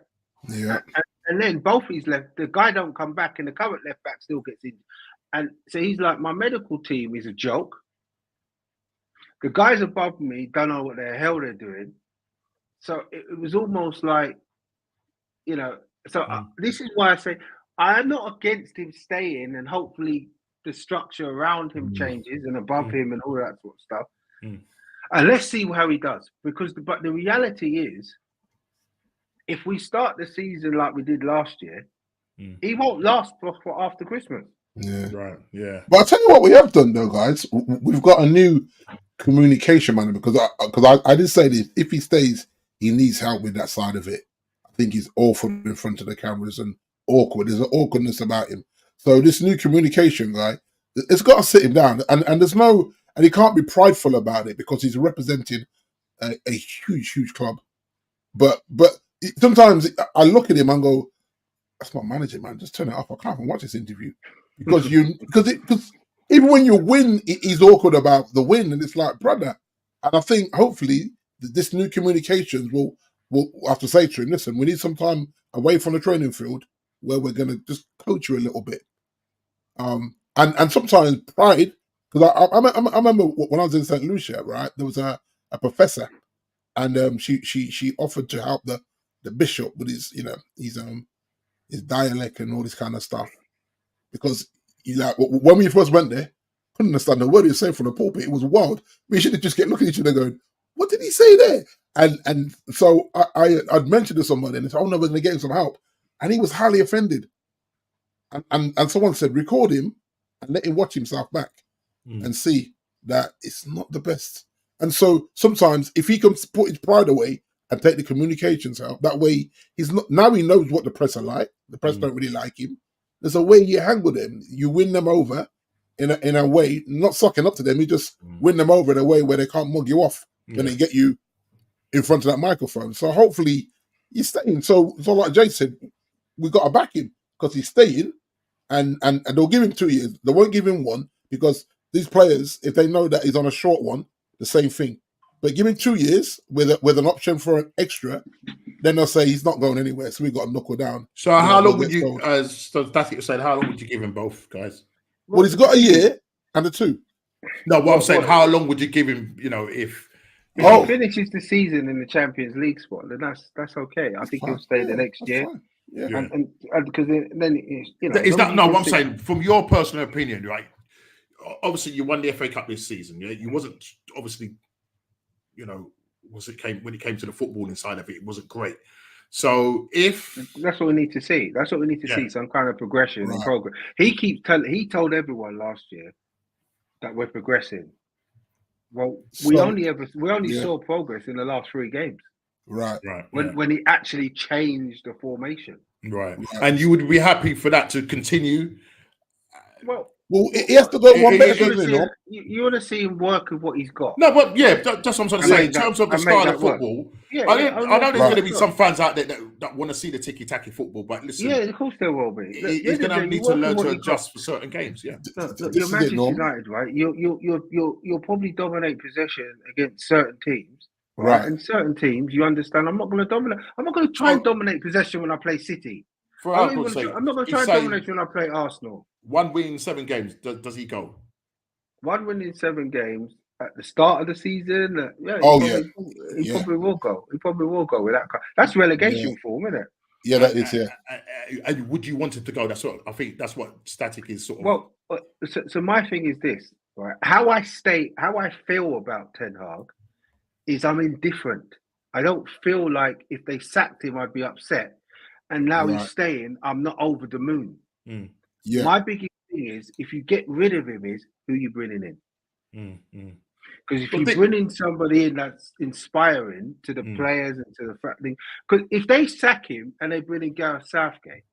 Yeah. And then both he's left, the guy don't come back and the current left back still gets in. And so he's like, my medical team is a joke. The guys above me don't know what the hell they're doing. So it was almost like, this is why I say I'm not against him staying, and hopefully the structure around him changes and above him and all that sort of stuff. And let's see how he does. But the reality is, if we start the season like we did last year, he won't last for after Christmas. Yeah. Right. Yeah. But I'll tell you what we have done though, guys. We've got a new communication manager because I did say this. If he stays, he needs help with that side of it. I think he's awful in front of the cameras and awkward. There's an awkwardness about him. So this new communication guy, it's got to sit him down, and he can't be prideful about it because he's representing a huge club. But sometimes I look at him and go, "That's my manager, man. Just turn it off. I can't even watch this interview because even when you win, he's awkward about the win, and it's like, brother." And I think hopefully this new communications will have to say to him, "Listen, we need some time away from the training field where we're going to just coach you a little bit." And sometimes pride, because I remember when I was in St. Lucia, right? There was a professor, and she offered to help the bishop with his dialect and all this kind of stuff, because when we first went there, couldn't understand the word he was saying from the pulpit. It was wild. We should have just get looking at each other going, "What did he say there?" And so I'd mentioned to somebody and they said, "Oh no, we're going to get him some help," and he was highly offended. And someone said, record him and let him watch himself back and see that it's not the best. And so sometimes if he can put his pride away and take the communications out, that way he knows what the press are like. The press don't really like him. There's a way you hang with them. You win them over in a way, not sucking up to them. You just win them over in a way where they can't mug you off when they get you in front of that microphone. So hopefully he's staying. So like Jay said, we got to back him because he's staying, and they'll give him 2 years. They won't give him one because these players, if they know that he's on a short one, the same thing. But give him 2 years with an option for an extra, then they'll say he's not going anywhere. So we got to knuckle down. So how long would you, as Static said, how long would you give him both, guys? Well, he's got a year and a 2. No, what I'm saying, how long would you give him? If he finishes the season in the Champions League spot, then that's okay. I think he'll stay the next year. Fine. Yeah. And because then is that no? What I'm saying, from your personal opinion, right? Obviously, you won the FA Cup this season. Yeah, you wasn't obviously, when it came to the footballing side of it, it wasn't great. So that's what we need to see. That's what we need to see. Some kind of progression and progress. He told everyone last year that we're progressing. Well, we only saw progress in the last 3 games. Right. When he actually changed the formation. Right. And you would be happy for that to continue? Well, he has to go one better. You want to see him work with what he's got. No, but that's what I'm trying to say. In terms of the style of football, I know there's going to be some fans out there that want to see the ticky-tacky football, but listen. Yeah, of course there will be. He's going to need to learn to adjust for certain games, yeah. You're Manchester United, right? You'll probably dominate possession against certain teams. Right. And certain teams, you understand, I'm not going to dominate. I'm not going to try and dominate possession when I play City. I'm not going to try and dominate when I play Arsenal. 1 win in 7 games. Does he go? 1 win in 7 games at the start of the season. He probably will go. He probably will go with that. That's relegation form, isn't it? Yeah, that is. Yeah. And would you want it to go? I think that's what Static is sort of. Well, so my thing is this, right? How I feel about Ten Hag is I'm indifferent. I don't feel like if they sacked him, I'd be upset. And now he's staying, I'm not over the moon. Yeah. My biggest thing is, if you get rid of him, is who you bringing in. Because if you bring in somebody in that's inspiring to the players and to the fact thing, because if they sack him and they bring in Gareth Southgate,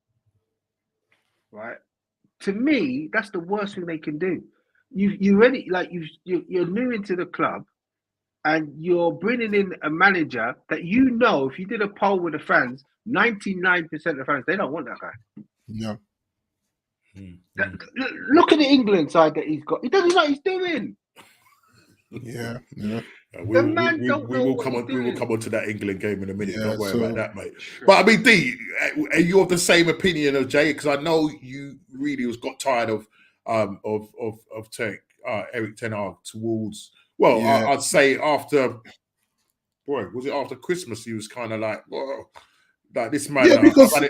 right? To me, that's the worst thing they can do. You're new into the club. And you're bringing in a manager that if you did a poll with the fans, 99% of the fans, they don't want that guy. No. Look at the England side that he's got. He doesn't know what he's doing. Yeah. We will come on to that England game in a minute. Don't worry about that, mate. Sure. But I mean, D, are you of the same opinion of Jay? Because I know you really got tired of Eric Ten Hag towards. Well, I'd say after. Boy, was it after Christmas? He was kind of like, whoa, like this man. Yeah, because are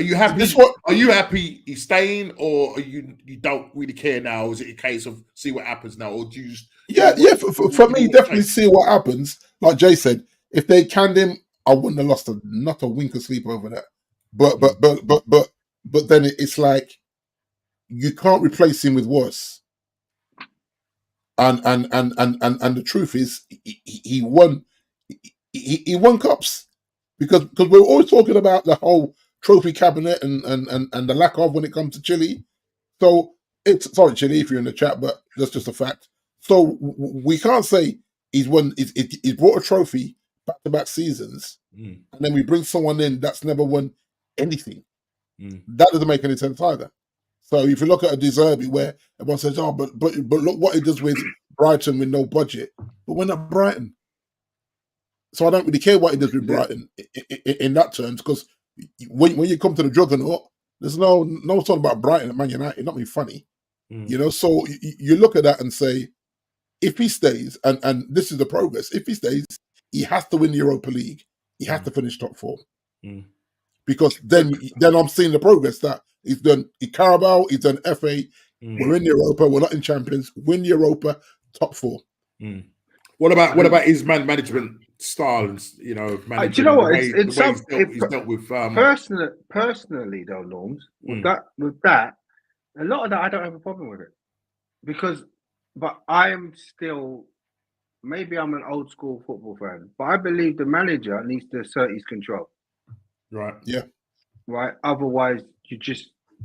you happy? Are you happy he's staying, or are you don't really care now? Is it a case of see what happens now, or do you just? For me, definitely see what happens. Like Jay said, if they canned him, I wouldn't have lost not a wink of sleep over that. But then it's like you can't replace him with worse. And the truth is, he won cups because we're always talking about the whole trophy cabinet and the lack of when it comes to Chile. So it's sorry, Chile, if you're in the chat, but that's just a fact. So we can't say he's won. He's brought a trophy back-to-back seasons, and then we bring someone in that's never won anything. That doesn't make any sense either. So if you look at a De Zerbi where everyone says, "Oh, but look what he does with Brighton with no budget," but we're not Brighton, so I don't really care what he does with Brighton in that terms because when you come to the juggernaut, there's no talking about Brighton at Man United. Not being funny, So you look at that and say, if he stays, and this is the progress. If he stays, he has to win the Europa League. He has to finish top 4 because then I'm seeing the progress that. He's done Carabao, he's done FA. We're in Europa, we're not in Champions. Win Europa, top 4. What about his management style and do you know what? It's dealt with personally though, Norms, with that, a lot of that I don't have a problem with it. But I am still maybe I'm an old school football fan, but I believe the manager needs to assert his control. Right. Yeah. Right. Otherwise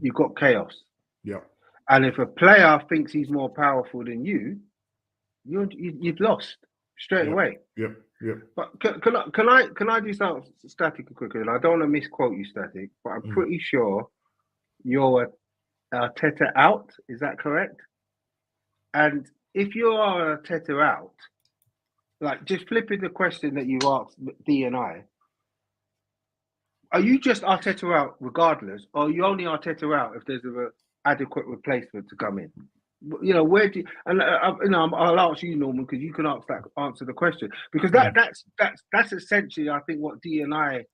you've got chaos. Yeah. And if a player thinks he's more powerful than you've lost straight away. Yep. But can I do something Static quickly? And I don't want to misquote you, Static, but I'm pretty sure you're Arteta out. Is that correct? And if you are Arteta out, like just flipping the question that you asked D and I. Are you just Arteta out regardless, or are you only Arteta out if there's an adequate replacement to come in? Where do you, and I'll ask you, Norman, because you can answer the question because that's essentially I think what D and I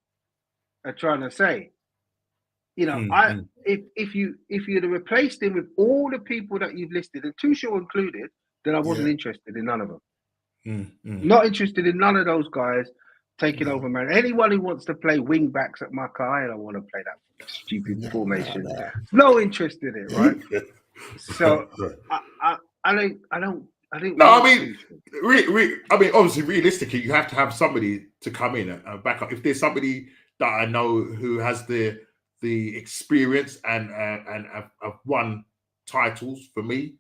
are trying to say. If you'd have replaced him with all the people that you've listed, and Tuchel included, then I wasn't interested in none of them. Not interested in none of those guys. Taking over, man. Anyone who wants to play wing backs at my car, I don't want to play that stupid formation. No interest in it, right? So I don't. No, I mean, obviously, realistically, you have to have somebody to come in and back up. If there's somebody that I know who has the experience and have won titles for me,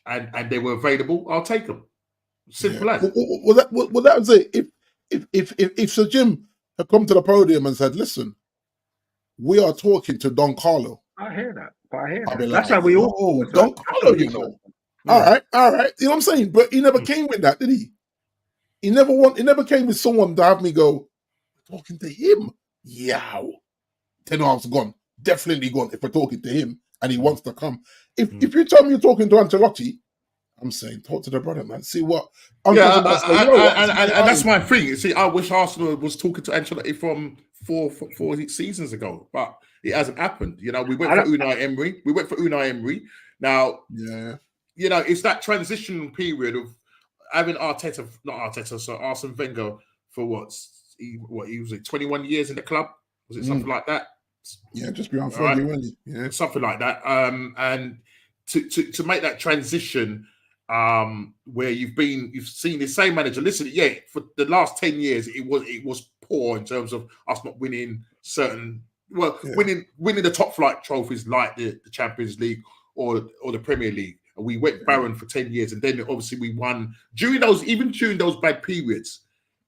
and they were available, I'll take them. Simple as. Well, that was it. If Sir Jim had come to the podium and said, "Listen, we are talking to Don Carlo," I hear that. That's like, how we all. Don Carlo, All right. You know what I'm saying? But he never came with that, did he? He never came with someone to have me go, talking to him. Yeah. Ten Hag's gone. Definitely gone if we're talking to him and he wants to come. If you tell me you're talking to Ancelotti, I'm saying, talk to the brother, man. See what. And that's my thing. See, I wish Arsenal was talking to Ancelotti from four seasons ago, but it hasn't happened. We went for Unai Emery. Now, it's that transition period of having Arsene Wenger for he was 21 years in the club. Was it something like that? Yeah, just beyond 40, wasn't he? Yeah, something like that. And to make that transition. Where you've seen the same manager. Listen, for the last 10 years, it was poor in terms of us not winning winning the top flight trophies like the Champions League or the Premier League. And we went barren for 10 years, and then obviously we won during those bad periods.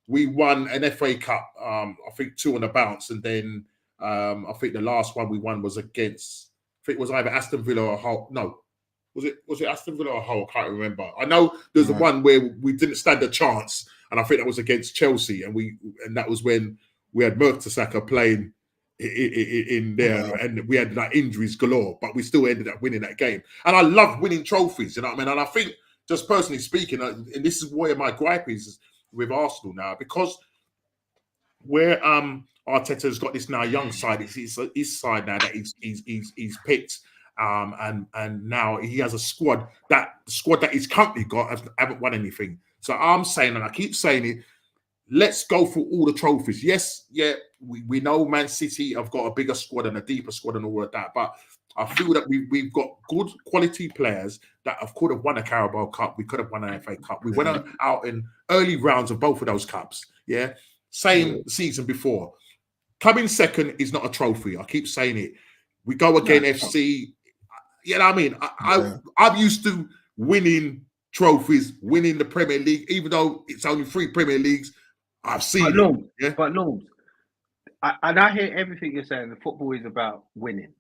We won an FA Cup, I think 2 on the bounce, and then I think the last one we won was against, I think it was either Aston Villa or Hull. No, was it Aston Villa or Hull? I can't remember. I know there's the one where we didn't stand a chance, and I think that was against Chelsea, and that was when we had Mertesacker playing in there, and we had like injuries galore, but we still ended up winning that game. And I love winning trophies, you know what I mean? And I think, just personally speaking, and this is where my gripe is with Arsenal now, because where Arteta's got this now young side, it's his side now that he's picked, and now he has a squad that he's currently got haven't won anything. So I'm saying, and I keep saying it, let's go for all the trophies. Yes, yeah, we know Man City have got a bigger squad and a deeper squad and all of that, but I feel that we've got good quality players that could have won a Carabao Cup. We could have won an FA Cup. We went out in early rounds of both of those cups. Yeah, same season before. Coming second is not a trophy. I keep saying it. We go again, FC. You know what I mean? I'm used to winning trophies, winning the Premier League, even though it's only 3 Premier Leagues. I've seen it. But Norms, I hear everything you're saying. The football is about winning,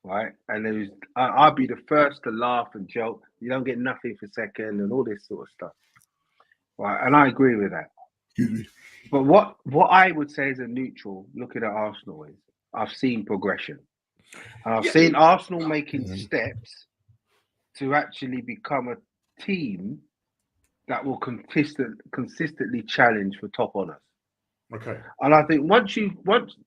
right? And I'll be the first to laugh and joke. You don't get nothing for second and all this sort of stuff, right? And I agree with that. But what I would say as a neutral, looking at Arsenal, is I've seen progression. And I've seen Arsenal making steps to actually become a team that will consistently challenge for top honours. Okay. And I think once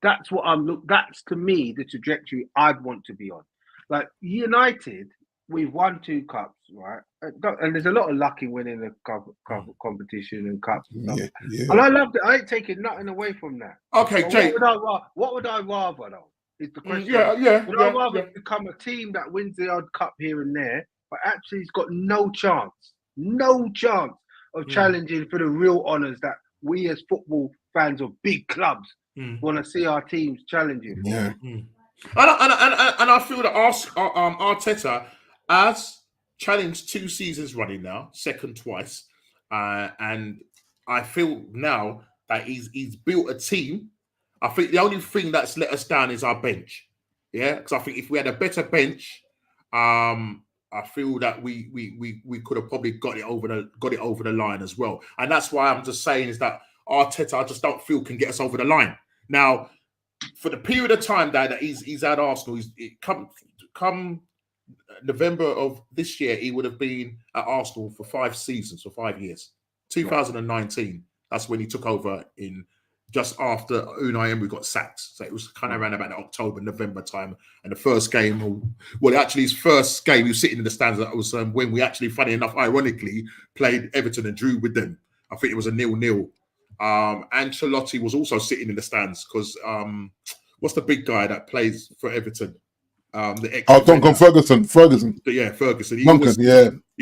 that's what that's to me the trajectory I'd want to be on. Like United, we've won 2 cups, right? And there's a lot of luck in winning the competition and cups and stuff. And I loved it. I ain't taking nothing away from that. Okay, Jay. What would I rather though? Is the question. Would I rather become a team that wins the odd cup here and there, but actually has got no chance of challenging for the real honours that we as football fans of big clubs want to see our teams challenging for? Yeah. And I feel that Arteta has challenged 2 seasons running now, second twice, and I feel now that he's built a team. I think the only thing that's let us down is our bench. Yeah, because I think if we had a better bench, I feel that we could have probably got it over the line as well. And that's why I'm just saying is that Arteta, I just don't feel can get us over the line. Now, for the period of time that he's at Arsenal, come November of this year, he would have been at Arsenal for 5 seasons, for 5 years. 2019, that's when he took over in just after Unai Emery got sacked. So it was kind of around about the October, November time. And the first game, his first game, he was sitting in the stands. That was when we actually, funny enough, ironically, played Everton and drew with them. I think it was a 0-0. Ancelotti was also sitting in the stands because what's the big guy that plays for Everton? Duncan Ferguson. Yeah, Ferguson. He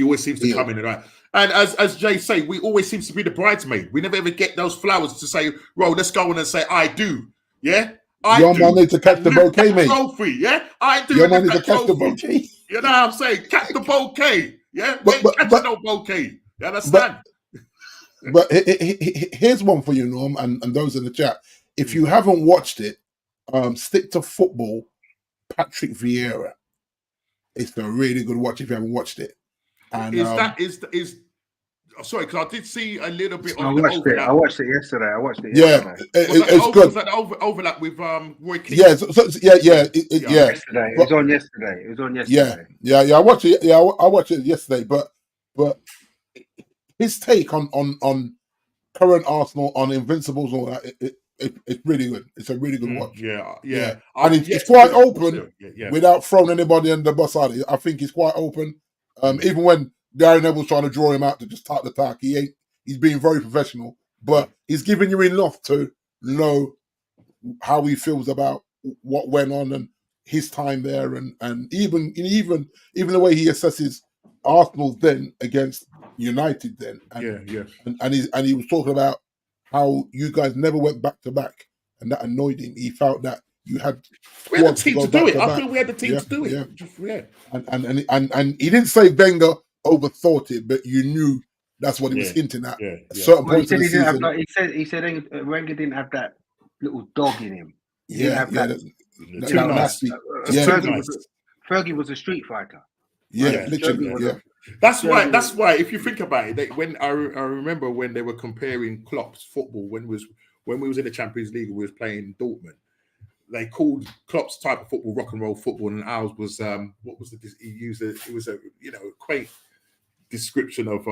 always seems to come in and right. And as Jay say, we always seems to be the bridesmaid. We never ever get those flowers to say, "Well, let's go on and say I do." Yeah, Your man need to catch the bouquet, mate. Trophy, yeah, I do. Your man need to catch the bouquet. You know what I'm saying? Catch the bouquet. Yeah, but no bouquet. You understand? But here's one for you, Norm, and those in the chat. If you haven't watched it, stick to football. Patrick Vieira. It's a really good watch if you haven't watched it. And sorry, because I did see a little bit. I watched it yesterday. Yeah, it's good. Was that overlap with Roy Keane? Yeah, yeah. Yesterday. It was on yesterday. Yeah. I watched it. Yeah, I watched it yesterday. But his take on current Arsenal, on Invincibles, and all that. It's really good. It's a really good watch. Yeah. And it's quite open without throwing anybody under the bus out. I think he's quite open. Even when Gary Neville's trying to draw him out to just talk the talk, he's being very professional. But he's giving you enough to know how he feels about what went on and his time there, and even the way he assesses Arsenal then against United then. And he was talking about how you guys never went back to back, and that annoyed him. He felt that you had we had the team to do it. I feel we had the team to do it. And he didn't say Wenger overthought it, but you knew that's what he was hinting at. Certain points of the season. He said Wenger didn't have that little dog in him. Yeah, Fergie was a street fighter. Yeah, literally. Yeah. That's why. If you think about it, when I remember when they were comparing Klopp's football when we was in the Champions League, we was playing Dortmund. They called Klopp's type of football rock and roll football, and ours was what was he used? It was a quaint description of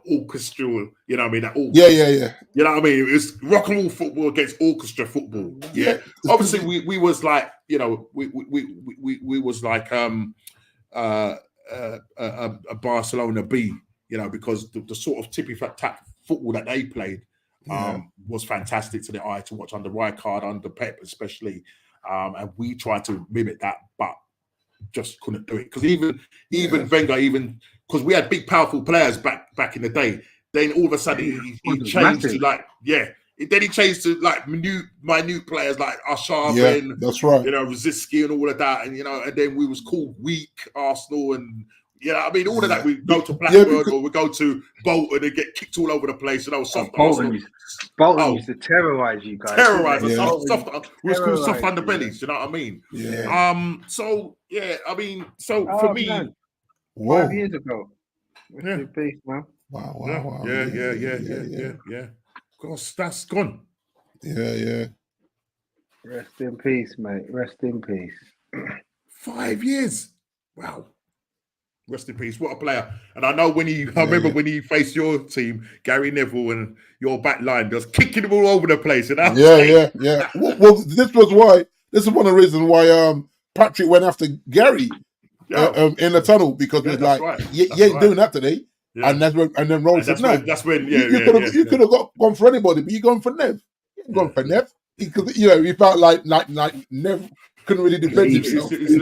orchestral. You know what I mean? That yeah. You know what I mean? It was rock and roll football against orchestra football. Yeah. Obviously, we was like we was like a Barcelona B, because the sort of tippy-tap football that they played was fantastic to the eye to watch under Rijkaard, under Pep especially, and we tried to mimic that, but just couldn't do it because even Wenger, because we had big powerful players back in the day, then all of a sudden he changed to then he changed to like minute players like Ashar and that's right, Rosicky and all of that, and and then we was called weak Arsenal, and all of that. We go to Blackburn or we go to Bolton and get kicked all over the place. Bolton used to terrorize you guys. Terrorize us. We was called soft underbellies. You know what I mean? Yeah. For me, 5 years ago. Rest in peace, man. Wow. Yeah. Gosh, that's gone. Yeah. Rest in peace, mate. Rest in peace. 5 years. Wow. Rest in peace. What a player. And I know when I remember when he faced your team, Gary Neville, and your back line just kicking him all over the place. And yeah. Well, this is one of the reasons why Patrick went after Gary in the tunnel, because he's like, you ain't doing that today. Yeah. And then Rose said, no. That's when you could have gone for anybody, but you gone for Nev. You ain't gone for Nev. Because he felt like Nev couldn't really defend himself. It's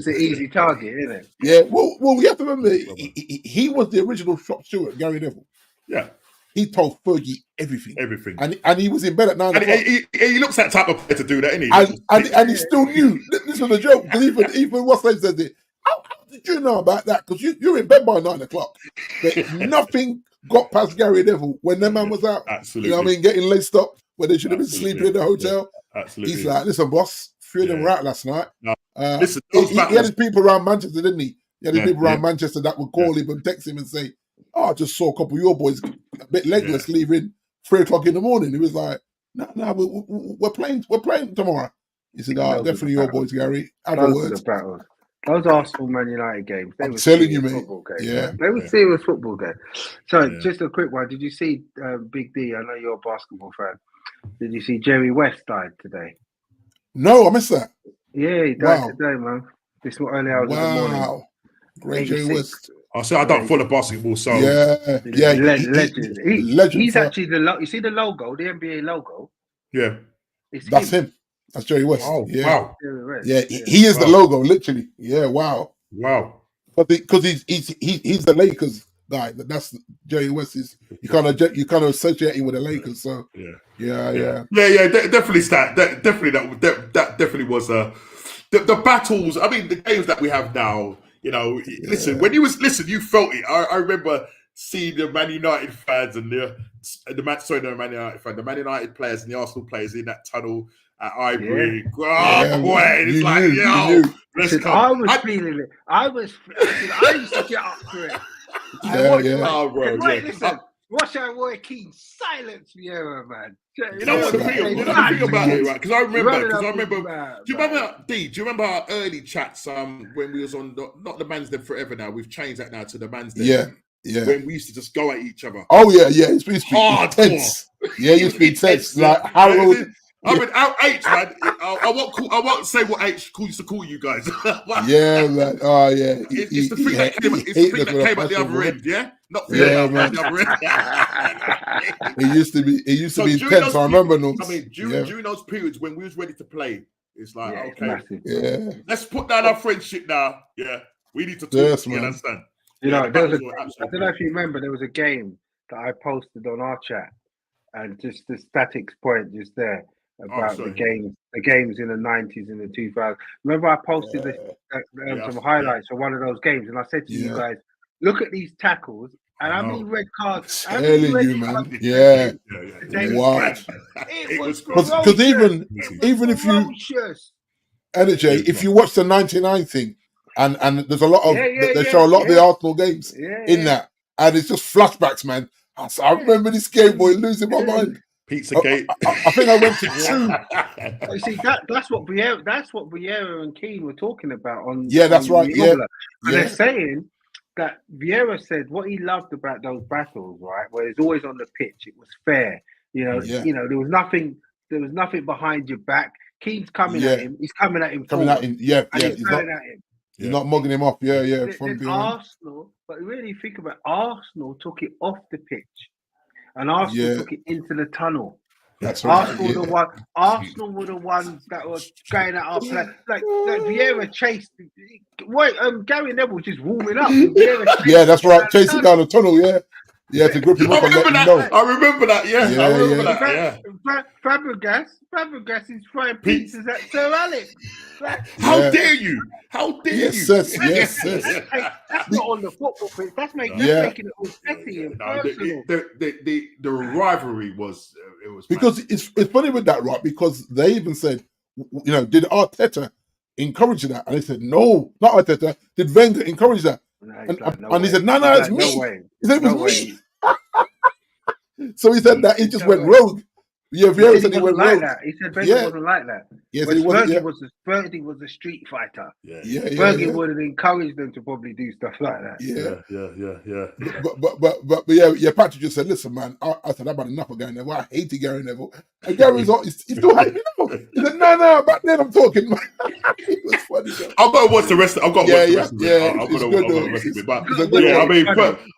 an easy target, isn't it? Yeah. Well, you have to remember, he was the original shot steward, Gary Neville. Yeah. He told Fergie everything. And he was in bed at 9 o'clock. He looks that type of player to do that, isn't he? And he still knew. This was a joke. Because even what's name says it. How did you know about that? Because you're in bed by 9 o'clock. But nothing got past Gary Neville when that man was out. Absolutely. You know what I mean? Getting laced up where they should have been sleeping in the hotel. Yeah. Absolutely. He's like, listen, boss, 3 of them were out last night. No. Listen, he had his people around Manchester, didn't he? He had his people around Manchester that would call him and text him and say, I just saw a couple of your boys a bit legless leaving 3 o'clock in the morning. He was like, no, we're playing tomorrow. He said, definitely your boys, Gary. Have a word. Those Arsenal Man United games, I'm telling you, mate. They were serious football games. So, just a quick one. Did you see Big D? I know you're a basketball fan. Did you see Jerry West died today? No, I missed that. Yeah, he died today, man. This was early hours of the morning. Wow. Great Jerry West. I don't follow basketball, so legend. He's actually you see the logo, the NBA logo. Yeah, that's him. That's Jerry West. Oh, yeah. Wow. Yeah, he is the logo, literally. Yeah, wow. Because he's the Lakers guy. That's Jerry West. You kind of associate him with the Lakers. So yeah. Definitely that definitely was the battles. I mean, the games that we have now. Listen, when you felt it. I remember seeing the Man United fans and the Man United players and the Arsenal players in that tunnel at Ivory. It's like, let's go. I was feeling it. I used to get up for it. Oh, bro. Listen, watch out, Roy Keane. Silence Vieira, man. You know what the thing about it, right? Because I remember. Do you remember our early chats when we was on not the Man's Den Forever now? We've changed that now to the Man's Den. Yeah. When we used to just go at each other. Oh yeah. It's been intense. Yeah, it used to be intense. Like Harold. I mean, H, man. I won't say what H used to call you guys. Yeah, man. Oh, yeah. It's the thing that came at the other end, yeah? Not man. The other end. It used to be intense. I remember those. I mean, during those periods when we was ready to play, it's like, let's put down our friendship now. Yeah, we need to talk. Yes, you understand? I don't know if you remember, there was a game that I posted on our chat, and just the statics point just there. About the games in the 90s and the 2000s. Remember, I posted some highlights of one of those games, and I said to you guys, look at these tackles And how many red cards? Telling you, man. Yeah. What? It was because even if you NJ, if you watch the 99 thing, and there's a lot of they show a lot of the Arsenal games in that, and it's just flashbacks, man. I remember this game, boy, losing my mind. Pizzagate. I think I went to 2. You see, that's what Vieira and Keane were talking about on. That's right. And they're saying that Vieira said what he loved about those battles, right? Where it's always on the pitch, it was fair. You know, there was nothing behind your back. Keane's coming at him. He's coming at him. Coming at him. He's coming at him. He's not mugging him off. From Arsenal, but really think about it, Arsenal took it off the pitch, and Arsenal took it into the tunnel. That's right. Arsenal were the ones that were going at our play. Like Vieira chased. Gary Neville was just warming up. That's right. Chasing down the tunnel. To grip him up and let him know. I remember that. I remember that. Fabregas is throwing pizzas at Sir Alex. How dare you? How dare you? Yes. That's not on the football pitch. That's making it all petty and personal. The rivalry was because it's funny with that, right? Because they even said, did Arteta encourage that? And they said, no, not Arteta. Did Wenger encourage that? And he said, no, it's me. He said, it was me. So he said that he just went rogue. Vieira said he went rogue. He said Wenger wasn't like that. Fergie was a street fighter. Fergie would have encouraged them to probably do stuff like that. But Patrick just said, listen, man, I said, I've had enough of Gary Neville. I hated Gary Neville. And Gary's he's still happy now. He said, no, back then I'm talking, man. It was funny. I've got to watch the rest. I've got to watch the rest of it. I've got to watch the rest of it. But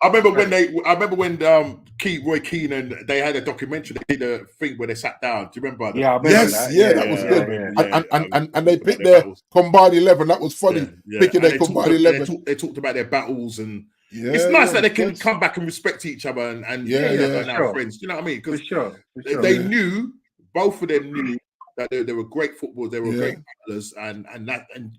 I remember when Roy Keane and they had a documentary. They did a thing where they sat down. Do you remember that? Yeah, I remember that. That was good. And they picked their combined 11. That was funny. Picking their combined 11. They talked about their battles and it's nice that they can come back and respect each other and our friends. Do you know what I mean? Because they knew, both of them knew that they were great footballers, they were great battlers, and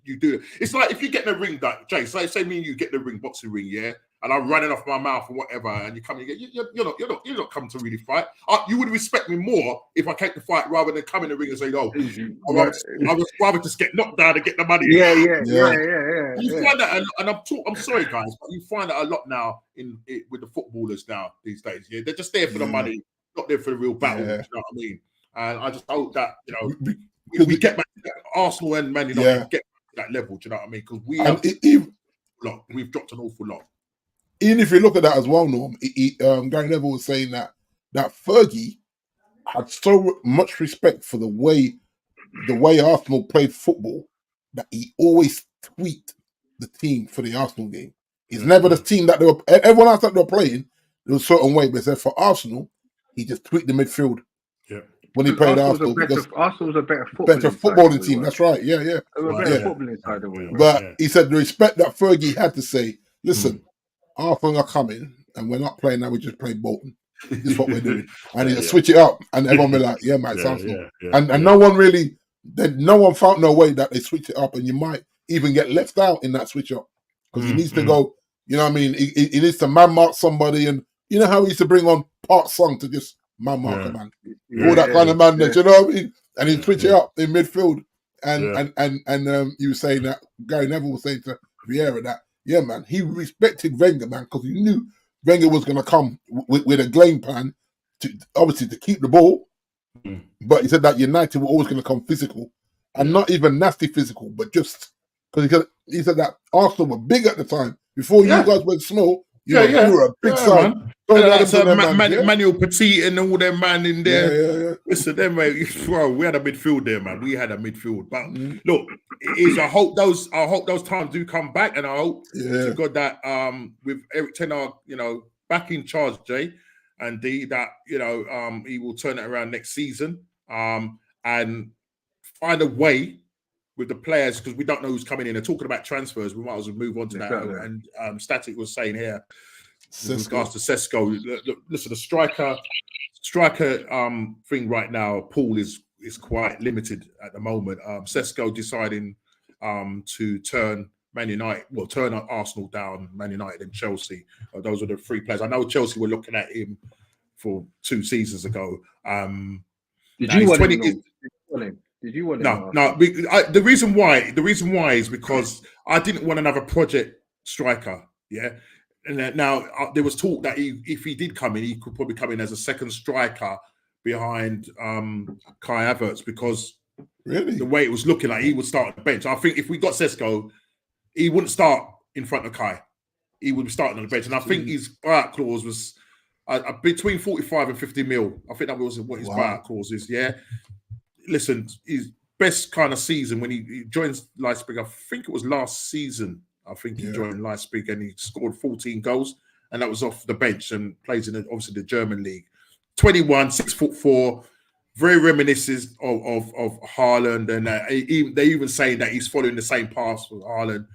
you do it. It's like if you get in a ring, like Jay, say me and you get in the ring, boxing ring, and I'm running off my mouth or whatever, and you come and you're not coming to really fight. You would respect me more if I came to fight rather than come in the ring and say, I would rather just get knocked down and get the money. You find that, and I'm sorry, guys, but you find that a lot now with the footballers now these days. Yeah, they're just there for the money, not there for the real battle. You know what I mean? And I just hope that we get back to that. Arsenal and Man United get to that level. Do you know what I mean? Because we've dropped an awful lot. Even if you look at that as well, Norm, Gary Neville was saying that Fergie had so much respect for the way Arsenal played football that he always tweaked the team for the Arsenal game. It's never the team that everyone else that they were playing, there was a certain way, but for Arsenal, he just tweaked the midfield. Yeah. When he played Arsenal, Arsenal was a better footballing team. That's right. Yeah. They were a better footballing side of it. But he said the respect that Fergie had to say, listen, Arsenal are coming, and we're not playing now. We just play Bolton. This is what we're doing, and he'll switch it up, and everyone be like, "Yeah, man, it's Arsenal." And no one found no way that they switch it up, and you might even get left out in that switch up because he needs to go. You know what I mean? He needs to man mark somebody, and you know how he used to bring on Park Sung to just man mark a man, all that kind of madness. You know what I mean? And he'd switch it up in midfield, and you were saying that Gary Neville was saying to Vieira that. Yeah, man, he respected Wenger, man, because he knew Wenger was going to come with a game plan to keep the ball. But he said that United were always going to come physical, and not even nasty physical, but just because he said that Arsenal were big at the time. Before you guys went small, you were a big side. Manuel Petit and all them man in there. Listen, them mate, bro, we had a midfield there, man. We had a midfield. But look, I hope those times do come back, and I hope to God that with Eric Ten Hag, back in charge, Jay and D, that he will turn it around next season and find a way with the players, because we don't know who's coming in. They're talking about transfers. We might as well move on to that. And Static was saying here, with regards to Sesko, listen, the striker thing right now, pool is quite limited at the moment. Sesko deciding to turn Man United, well, turn Arsenal down, Man United and Chelsea. Those are the 3 players. I know Chelsea were looking at him for 2 seasons ago. Did you want him? Did you want him? No. The reason why is because I didn't want another project striker. Yeah. And now there was talk that if he did come in, he could probably come in as a second striker behind Kai Havertz, because the way it was looking like he would start on the bench. I think if we got Sesko, he wouldn't start in front of Kai. He would be starting on the bench. And I think his buyout clause was between 45 and 50 mil. I think that was what his buyout clause is. Yeah. Listen, his best kind of season when he joins Leipzig, I think it was last season. I think he joined Leipzig and he scored 14 goals, and that was off the bench and plays in obviously the German league. 21, 6'4", very reminiscent of Haaland, and they even say that he's following the same path with Haaland.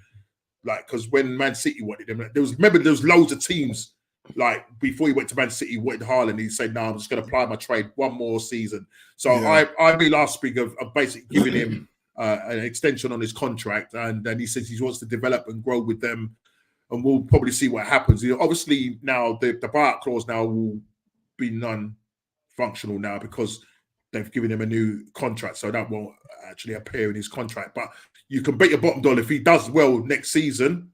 Like, because when Man City wanted him, there was loads of teams. Like before he went to Man City, wanted Haaland. He said, "No, I'm just going to apply my trade one more season." So I be last week of basically giving him an extension on his contract, and then he says he wants to develop and grow with them, and we'll probably see what happens. Obviously, now the buyout clause now will be non-functional now because they've given him a new contract, so that won't actually appear in his contract. But you can bet your bottom dollar if he does well next season,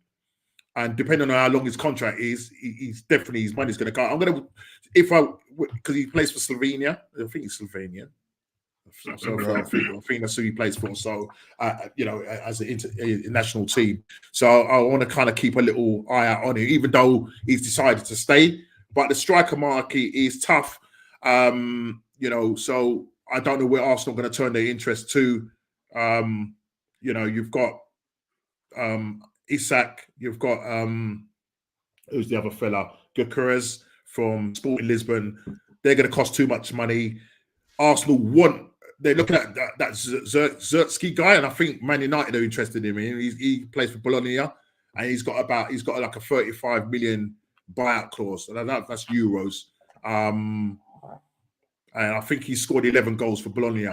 and depending on how long his contract is, he's definitely, his money's going to go. Because he plays for Slovenia. I think he's Slovenian. So I think that's who he plays for. So, as a national team. So I want to kind of keep a little eye out on him, even though he's decided to stay. But the striker market is tough. So I don't know where Arsenal are going to turn their interest to. You've got Isak, you've got who's the other fella? Gyökeres from Sporting Lisbon. They're going to cost too much money. Arsenal they're looking at that Zertsky guy, and I think Man United are interested in him. He plays for Bologna, and he's got like a 35 million buyout clause, and that's euros. And I think he scored 11 goals for Bologna.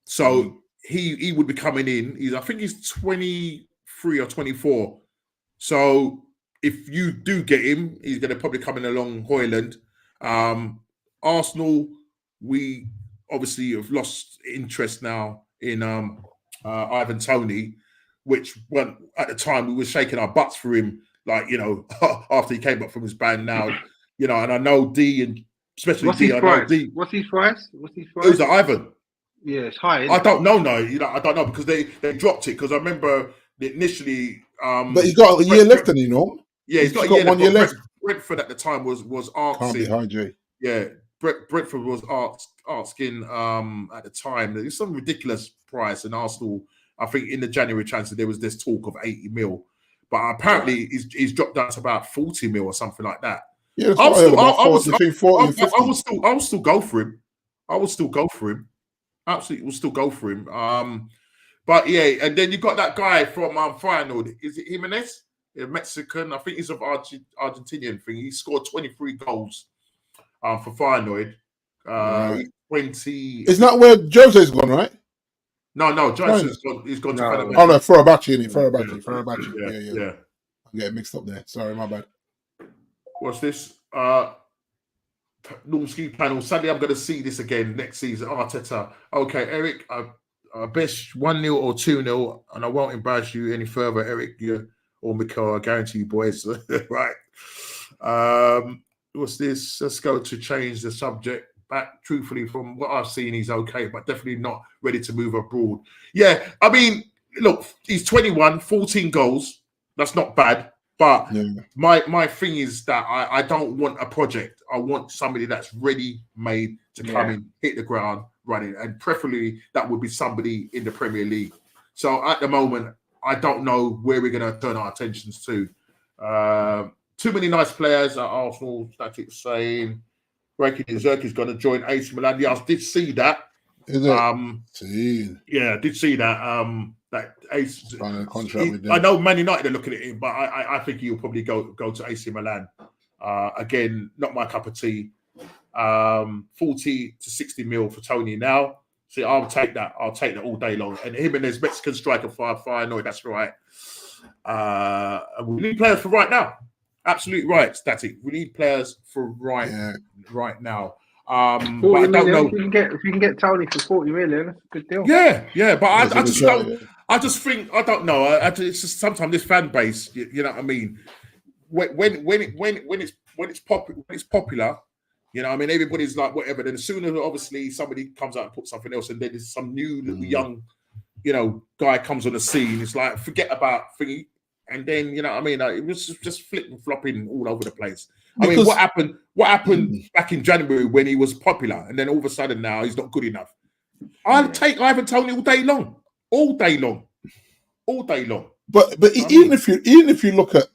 So he would be coming in. I think he's 23 or 24. So if you do get him, he's going to probably come in along Højlund. Arsenal, we obviously have lost interest now in Ivan Toney, which at the time we were shaking our butts for him, after he came up from his ban now, and I know D, and especially What's D, his I price? know D. What's his price? Who's that, Ivan? Yeah, it's high. I don't know. No, I don't know, because they dropped it, because I remember initially. But he's got a year left, and yeah, he's got a year 1 year left. Brentford at the time was asking. Can't be high, Jay. Yeah, Brentford was asking at the time. There's some ridiculous price, and Arsenal, I think in the January transfer there was this talk of 80 mil, but apparently he's dropped down to about 40 mil or something like that. Yeah, that's what I heard about. Between 40 and 50. I will still go for him. Absolutely, we'll still go for him. But yeah, and then you got that guy from Feyenoord. Is it Jimenez? A Mexican. I think he's of Argentinian thing. He scored 23 goals for Feyenoord. 20. It's not where Jose's gone, right? No, Jose's gone. He's gone to Fenerbahce. Oh no, Fenerbahce, isn't it? Fenerbahce. Yeah. I'm getting mixed up there. Sorry, my bad. What's this? Normski panel. Sadly, I'm going to see this again next season. Arteta. Okay, Eric, I bet 1-0 or 2-0, and I won't embarrass you any further, Eric, or Mikhail. I guarantee you, boys. Right. What's this? Let's go to change the subject. Back, truthfully, from what I've seen, he's okay, but definitely not ready to move abroad. Yeah, I mean, look, he's 21, 14 goals. That's not bad. But my thing is that I don't want a project. I want somebody that's ready-made to come in, hit the ground running, and preferably that would be somebody in the Premier League. So at the moment, I don't know where we're going to turn our attentions to. Too many nice players at Arsenal. Static saying Breaking Zerk is going to join AC Milan. Yeah, I did see that. Is it? Yeah, I did see that. That Ace. Contract with them. I know Man United are looking at him, but I think he'll probably go to AC Milan. Again, not my cup of tea. 40 to 60 mil for Tony now. See, I'll take that. I'll take that all day long. And him and his Mexican striker, far annoyed. That's right. We need players for right now. Absolutely right, Static. We need players for right now. But I don't know. If you can get Tony for 40 million, that's a good deal. Yeah. But I just don't. I just think I don't know. It's just sometimes this fan base. You know what I mean? When it's popular. You know what I mean? Everybody's like, whatever. Then as soon as, obviously, somebody comes out and puts something else, and then there's some new little young, guy comes on the scene. It's like, forget about thingy. And then, you know what I mean? It was just flipping, flopping all over the place. Because, I mean, what happened back in January when he was popular, and then all of a sudden now he's not good enough? I'll take Ivan Toney all day long. But even if you look at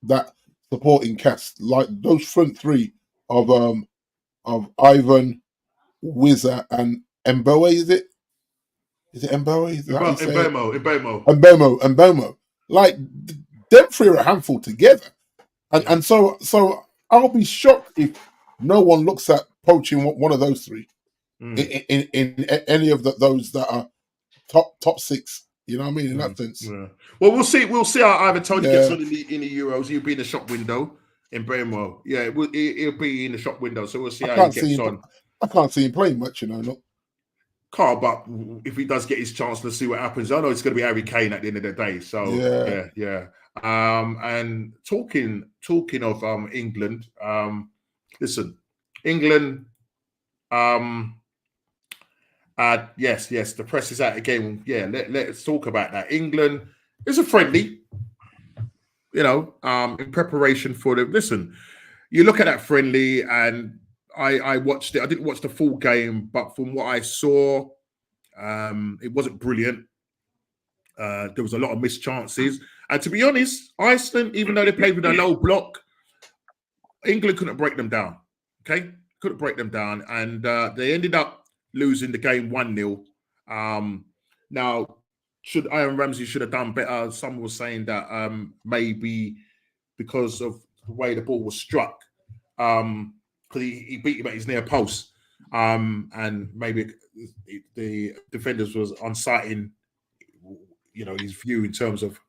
that supporting cast, like those front three of Ivan, Wizard, and Mbowe, is it Mbowe? Mbomo. Like them three are a handful together, and so I'll be shocked if no one looks at poaching one of those three in any of those that are top six. You know what I mean? In that sense. Yeah. Well, we'll see. We'll see how Ivan Toney gets on in the Euros. He'll be in the shop window in Bremo. Yeah, he'll be in the shop window. So we'll see how he gets on. I can't see him playing much, Not. Carl, but if he does get his chance, let's see what happens. I know it's going to be Harry Kane at the end of the day. So yeah. And talking of England, listen, England. Yes, the press is out again. Yeah, let's talk about that. England is a friendly, in preparation for them. Listen, you look at that friendly, and I watched it. I didn't watch the full game, but from what I saw, it wasn't brilliant. There was a lot of missed chances. And to be honest, Iceland, even though they played with a low block, England couldn't break them down. Okay? Couldn't break them down. And they ended up losing the game 1-0. Now, Aaron Ramsey should have done better. Someone was saying that maybe because of the way the ball was struck, because he beat him at his near post, and maybe the defenders was unsighting, his view in terms of,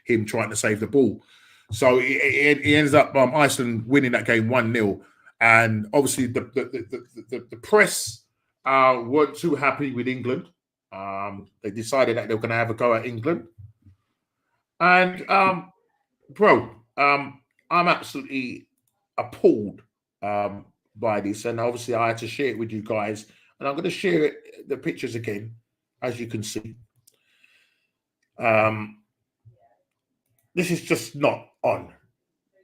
him trying to save the ball. So he ends up Iceland winning that game 1-0, and obviously the press weren't too happy with England. They decided that they were going to have a go at England, and I'm absolutely appalled by this, and obviously I had to share it with you guys, and I'm going to share the pictures again, as you can see. This is just not on.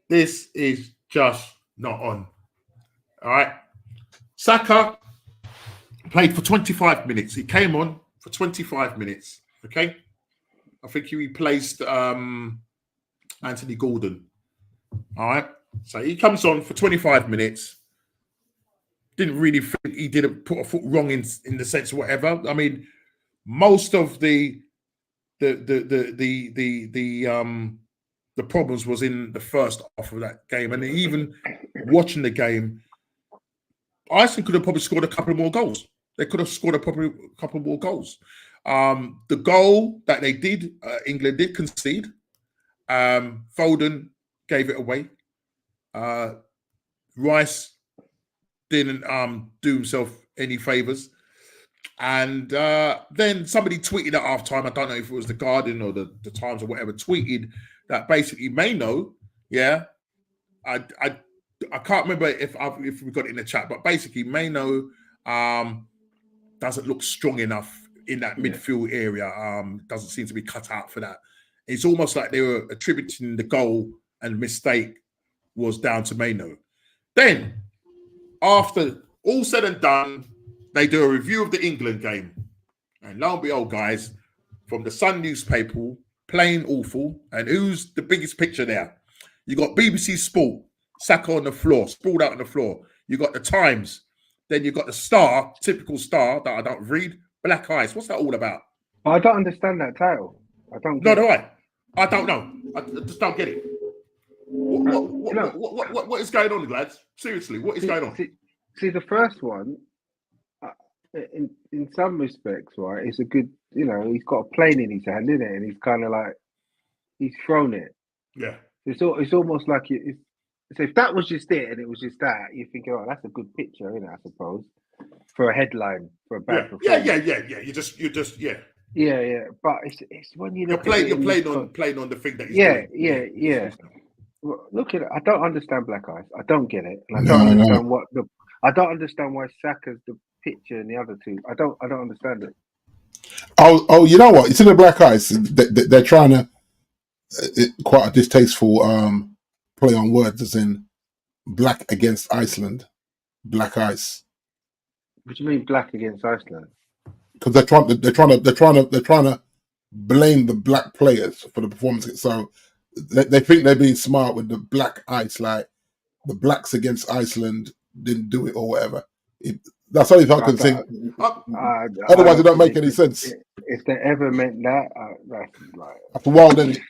This is just not on. All right. Saka played for 25 minutes. He came on for 25 minutes. Okay. I think he replaced Anthony Gordon. All right. So he comes on for 25 minutes. Didn't really think he didn't put a foot wrong in the sense of whatever. I mean, most of the problems was in the first half of that game, and even watching the game, Iceland could have probably scored a couple more goals. They could have scored a couple more goals. The goal that they did, England did concede. Foden gave it away. Rice didn't do himself any favors. And then somebody tweeted at halftime, I don't know if it was the Guardian or the Times or whatever, tweeted that basically Maino, I can't remember if we got it in the chat, but basically Maino doesn't look strong enough in that midfield area. Doesn't seem to be cut out for that. It's almost like they were attributing the goal and mistake was down to Maino. Then, after all said and done, they do a review of the England game. And lo and behold, guys, from the Sun newspaper, plain awful. And who's the biggest picture there? You got BBC Sport, Saka on the floor, sprawled out on the floor. You got the Times. Then you got the Star, typical Star that I don't read, Black Eyes. What's that all about? I don't understand that title. I don't get it. No, I don't know. I just don't get it. What is going on, lads? Seriously, what is going on? See, the first one, in some respects, right, it's a good, he's got a plane in his hand, isn't it? And he's kind of like, he's thrown it. Yeah. It's almost like so if that was just it and it was just that, you think, oh, that's a good picture, isn't it? I suppose for a headline for a bad performance. Yeah. You just Yeah. But it's when you look you're playing on the thing that he's doing. Yeah. Look at it. I don't understand Black Ice. I don't get it. And I don't understand why Saka's the picture and the other two. I don't understand it. Oh, you know what? It's in the Black Ice. They're trying to quite a distasteful play on words, as in black against Iceland, Black Ice. What do you mean black against Iceland? Because they're trying to blame the black players for the performance. So they think they're being smart with the Black Ice, like the blacks against Iceland didn't do it or whatever. That's only if I can think. Otherwise, it don't make any sense. If they ever meant that, that's wild, isn't it?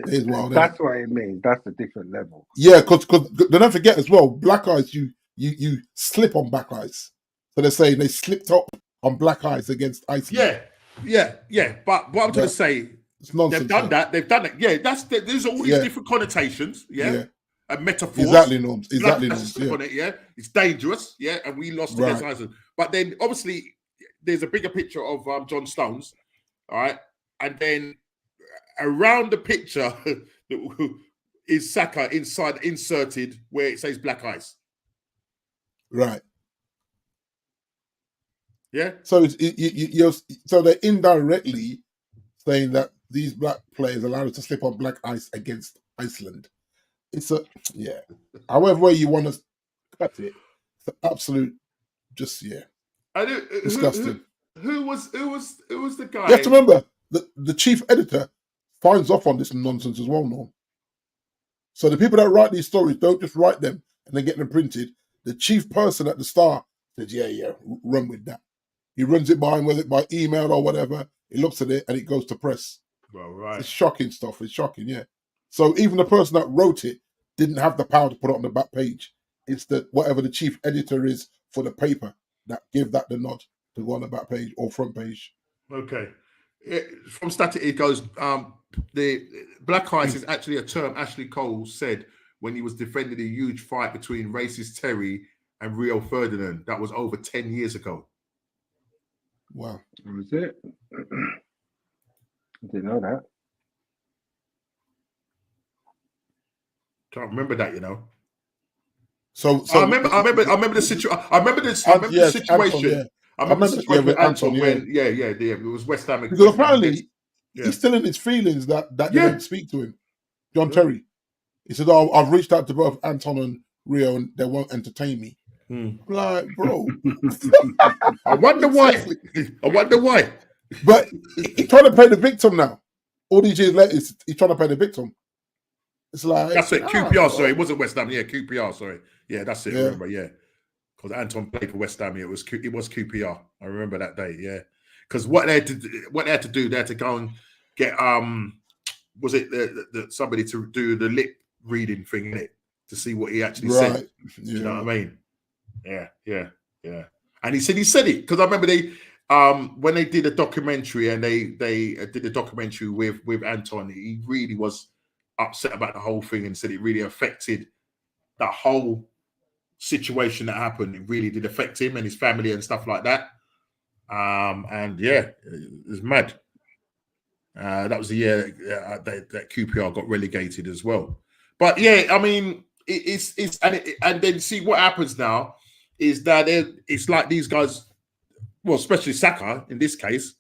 It is wild. That's what it means. That's a different level. Yeah, because don't forget as well, Black Ice, you slip on Black Ice. So they're saying they slipped up on Black Ice against Iceland. Yeah. But what I'm trying to say, they've done that. Yeah, there's all these different connotations. Yeah. And metaphors. Exactly, Norms. Exactly, Norms. On it, it's dangerous. Yeah, and we lost against Iceland. But then obviously there's a bigger picture of John Stones. All right, and then around the picture is Saka inserted where it says Black Ice. Right. Yeah. So so they're indirectly saying that these black players allowed us to slip on Black Ice against Iceland. It's however way you want to cut it, it's an absolute disgusting. Who was the guy? You have to remember the chief editor signs off on this nonsense as well, Norm. So the people that write these stories don't just write them and then get them printed. The chief person at the Star says, run with that. He runs it by him, whether it by email or whatever. He looks at it and it goes to press. Well, right. It's shocking stuff. It's shocking, yeah. So even the person that wrote it didn't have the power to put it on the back page. It's whatever the chief editor is for the paper that give that the nod to go on the back page or front page. Okay. From static, it goes, the Black Ice is actually a term Ashley Cole said when he was defending a huge fight between racist Terry and Rio Ferdinand. That was over 10 years ago. Wow. Was it? I didn't know that. Can't remember that, you know. So I remember the situation. I remember the situation. I remember the situation with Anton when it was West Ham. Because apparently he's still in his feelings that they didn't speak to him. John Terry. He said, "Oh, I've reached out to both Anton and Rio, and they won't entertain me." Like, bro. I wonder why. But he's trying to play the victim now. All these years later, he's trying to play the victim. It's like that's it. QPR, sorry, it wasn't West Ham. Yeah, QPR, sorry. Yeah, that's it. Yeah. I remember, yeah, because Anton played for West Ham. It was QPR. I remember that day. Yeah, because what they had to do, they had to go and get was it somebody to do the lip reading thing in it to see what he actually said. Yeah. You know what I mean? Yeah. And he said it because I remember they when they did a documentary and they did a documentary with Anton. He really was upset about the whole thing and said it really affected the whole situation that happened. It really did affect him and his family and stuff like that. And yeah, it was mad. That was the year that QPR got relegated as well. But yeah, I mean, and then see what happens now is that it's like these guys, well, especially Saka in this case,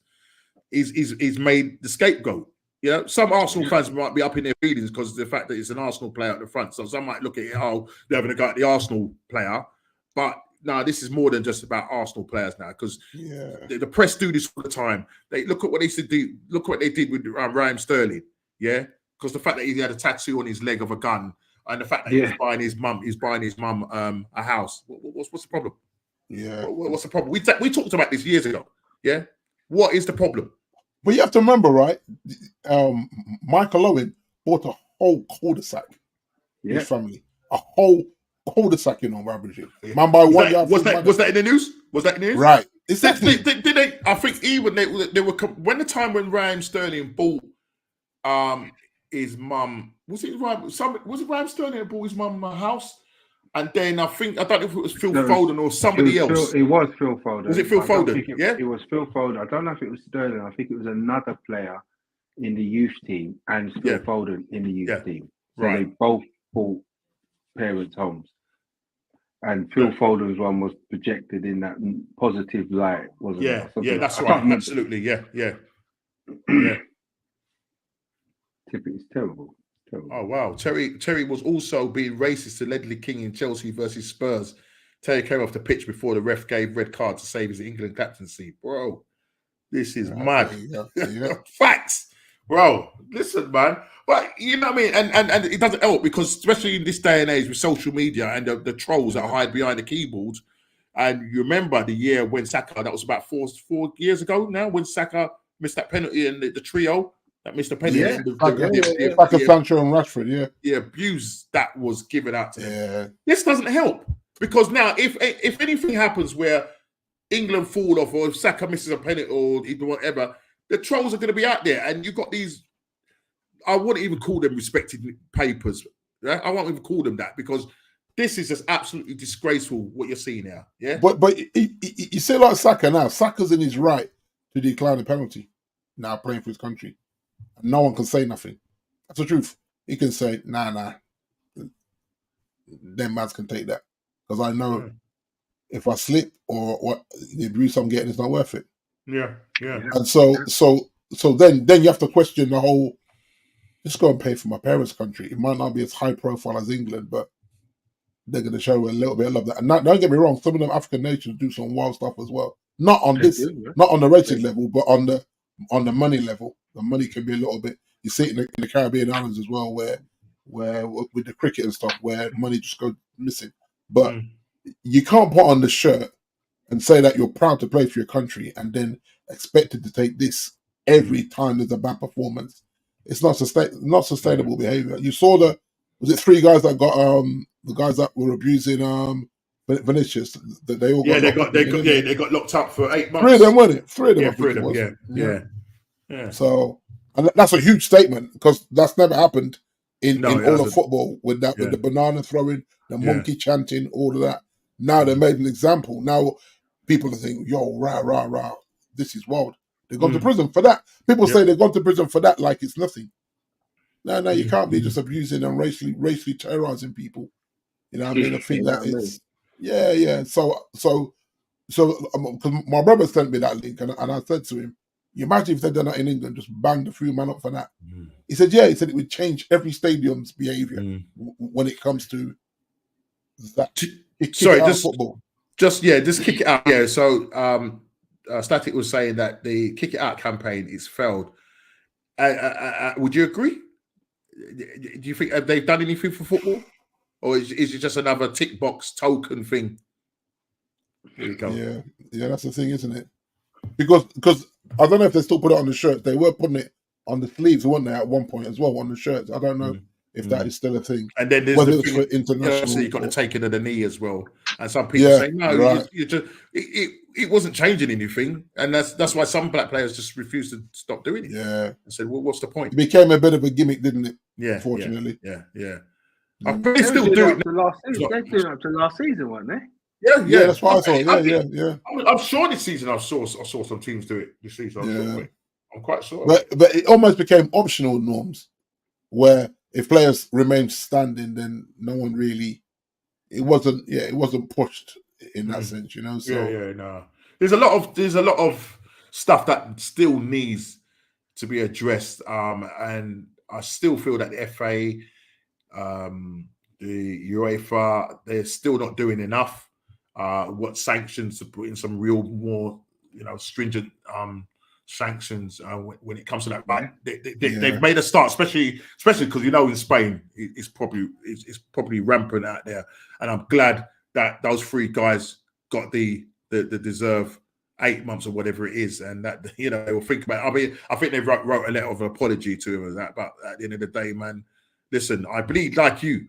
is made the scapegoat. You know, some Arsenal fans might be up in their feelings because of the fact that it's an Arsenal player at the front. So some might look at it, they're having a go at the Arsenal player. But no, this is more than just about Arsenal players now because the press do this all the time. They look at what they used to do. Look what they did with Raheem Sterling. Yeah, because the fact that he had a tattoo on his leg of a gun and the fact that he's buying his mum a house. What's the problem? Yeah, what's the problem? We talked about this years ago. Yeah, what is the problem? But you have to remember, right? Michael Owen bought a whole cul-de-sac. His family, a whole cul-de-sac, ravaging. Man, by was that in the news? Was that in the news? Right. Exactly. Did they? I think even they were when the time when Raheem Sterling bought his mum. Was it Raheem Sterling that bought his mum a house? And then I don't know if it was Phil Foden or somebody else. It was Phil Foden. Was it Phil Foden? It was Phil Foden. I don't know if it was Sterling. I think it was another player in the youth team and Phil Foden in the youth team. So they both bought parents' homes. And Phil Foden's one was projected in that positive light, wasn't it? Yeah, that's right. Absolutely, yeah. It's terrible. Oh wow! Terry was also being racist to Ledley King in Chelsea versus Spurs. Terry came off the pitch before the ref gave red card to save his England captaincy. Bro, this is mad. Yeah. Facts, bro. Listen, man. But you know what I mean, and it doesn't help because especially in this day and age with social media and the trolls that hide behind the keyboards. And you remember the year when Saka, that was about 4 years ago now, when Saka missed that penalty and the trio that missed the penalty. Saka, Sancho and Rashford, the abuse that was given out to them. Yeah. This doesn't help because now if anything happens where England fall off or if Saka misses a penalty or even whatever, the trolls are going to be out there, and you've got these. I wouldn't even call them respected papers. Right? I won't even call them that because this is just absolutely disgraceful what you're seeing now. Yeah, but you say like Saka now. Saka's in his right to decline a penalty now playing for his country. No one can say nothing. That's the truth. He can say, nah. Them mans can take that because I know if I slip or what the abuse I'm getting is not worth it. Yeah. And so then you have to question the whole. Just go and pay for my parents' country. It might not be as high profile as England, but they're going to show a little bit of love. And don't get me wrong, some of them African nations do some wild stuff as well. Not on not on the rated level, but on the money level. The money can be a little bit. You see it in the Caribbean islands as well, where with the cricket and stuff, where money just goes missing. But you can't put on the shirt and say that you're proud to play for your country and then expected to take this every time there's a bad performance. It's not sustainable behavior. You saw was it 3 guys that got the guys that were abusing Vinicius that they all they got locked up for 8 months. 3 of them, weren't it? 3 of them. Yeah, 3 of them. Yeah. So, and that's a huge statement because that's never happened in all of football with the banana throwing, the monkey chanting, all of that. Now they made an example. Now people are saying, "Yo, rah, this is wild." They've gone to prison for that. People say they've gone to prison for that like it's nothing. No, you can't be just abusing and racially terrorizing people. You know what I mean? I think that it's So, because my brother sent me that link, and I said to him, "You imagine if they'd done that in England, just banged a few man up for that." He said, "Yeah." He said it would change every stadium's behaviour when it comes to that. Football. Just kick it out. Yeah. So, Static was saying that the kick it out campaign is failed. Would you agree? Do you think have they done anything for football, or is it just another tick box token thing? There you go. Yeah, that's the thing, isn't it? Because I don't know if they still put it on the shirts. They were putting it on the sleeves, weren't they, at one point as well on the shirts? I don't know if that is still a thing. And then there's the thing, for international. So you got to take it to the knee as well. And some people say no, right. It wasn't changing anything, and that's why some black players just refused to stop doing it. Yeah, and said, "Well, what's the point?" It became a bit of a gimmick, didn't it? Yeah, unfortunately. Yeah. They still do it. They did it up to last season, weren't they? Yeah, that's what I thought. Yeah. I'm sure this season I saw some teams do it this season. I'm quite sure. But it almost became optional norms, where if players remained standing, then no one really. It wasn't pushed in that sense, you know. So no. There's a lot of stuff that still needs to be addressed, and I still feel that the FA, the UEFA, they're still not doing enough. What sanctions to put in some real more, stringent sanctions when it comes to that. But they've made a start, especially because in Spain it's probably rampant out there, and I'm glad that those 3 guys got the deserve 8 months or whatever it is, and that they will think about it. I mean, I think they wrote a letter of apology to him and that. But at the end of the day, man, listen, I bleed like you.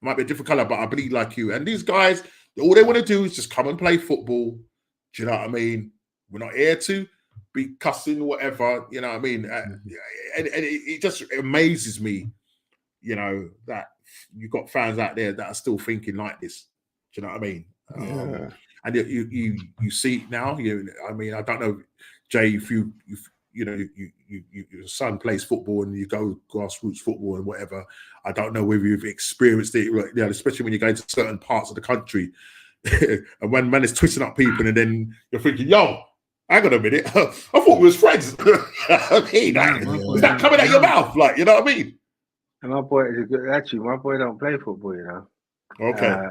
Might be a different color, but I bleed like you. And these guys, all they want to do is just come and play football, Do you know what I mean? We're not here to be cussing, whatever. You know what I mean? And it just amazes me, you know, that you've got fans out there that are still thinking like this. Do you know what I mean? Yeah. And you see it now. I mean, I don't know, Jay, if your son plays football and you go grassroots football and whatever. I don't know whether you've experienced it, you know, especially when you go into certain parts of the country. And when man is twisting up people, and then you're thinking, yo, hang on a minute, I thought we was friends. I mean, is that coming out your mouth? Like, you know what I mean? And my boy is my boy don't play football, you know. Okay.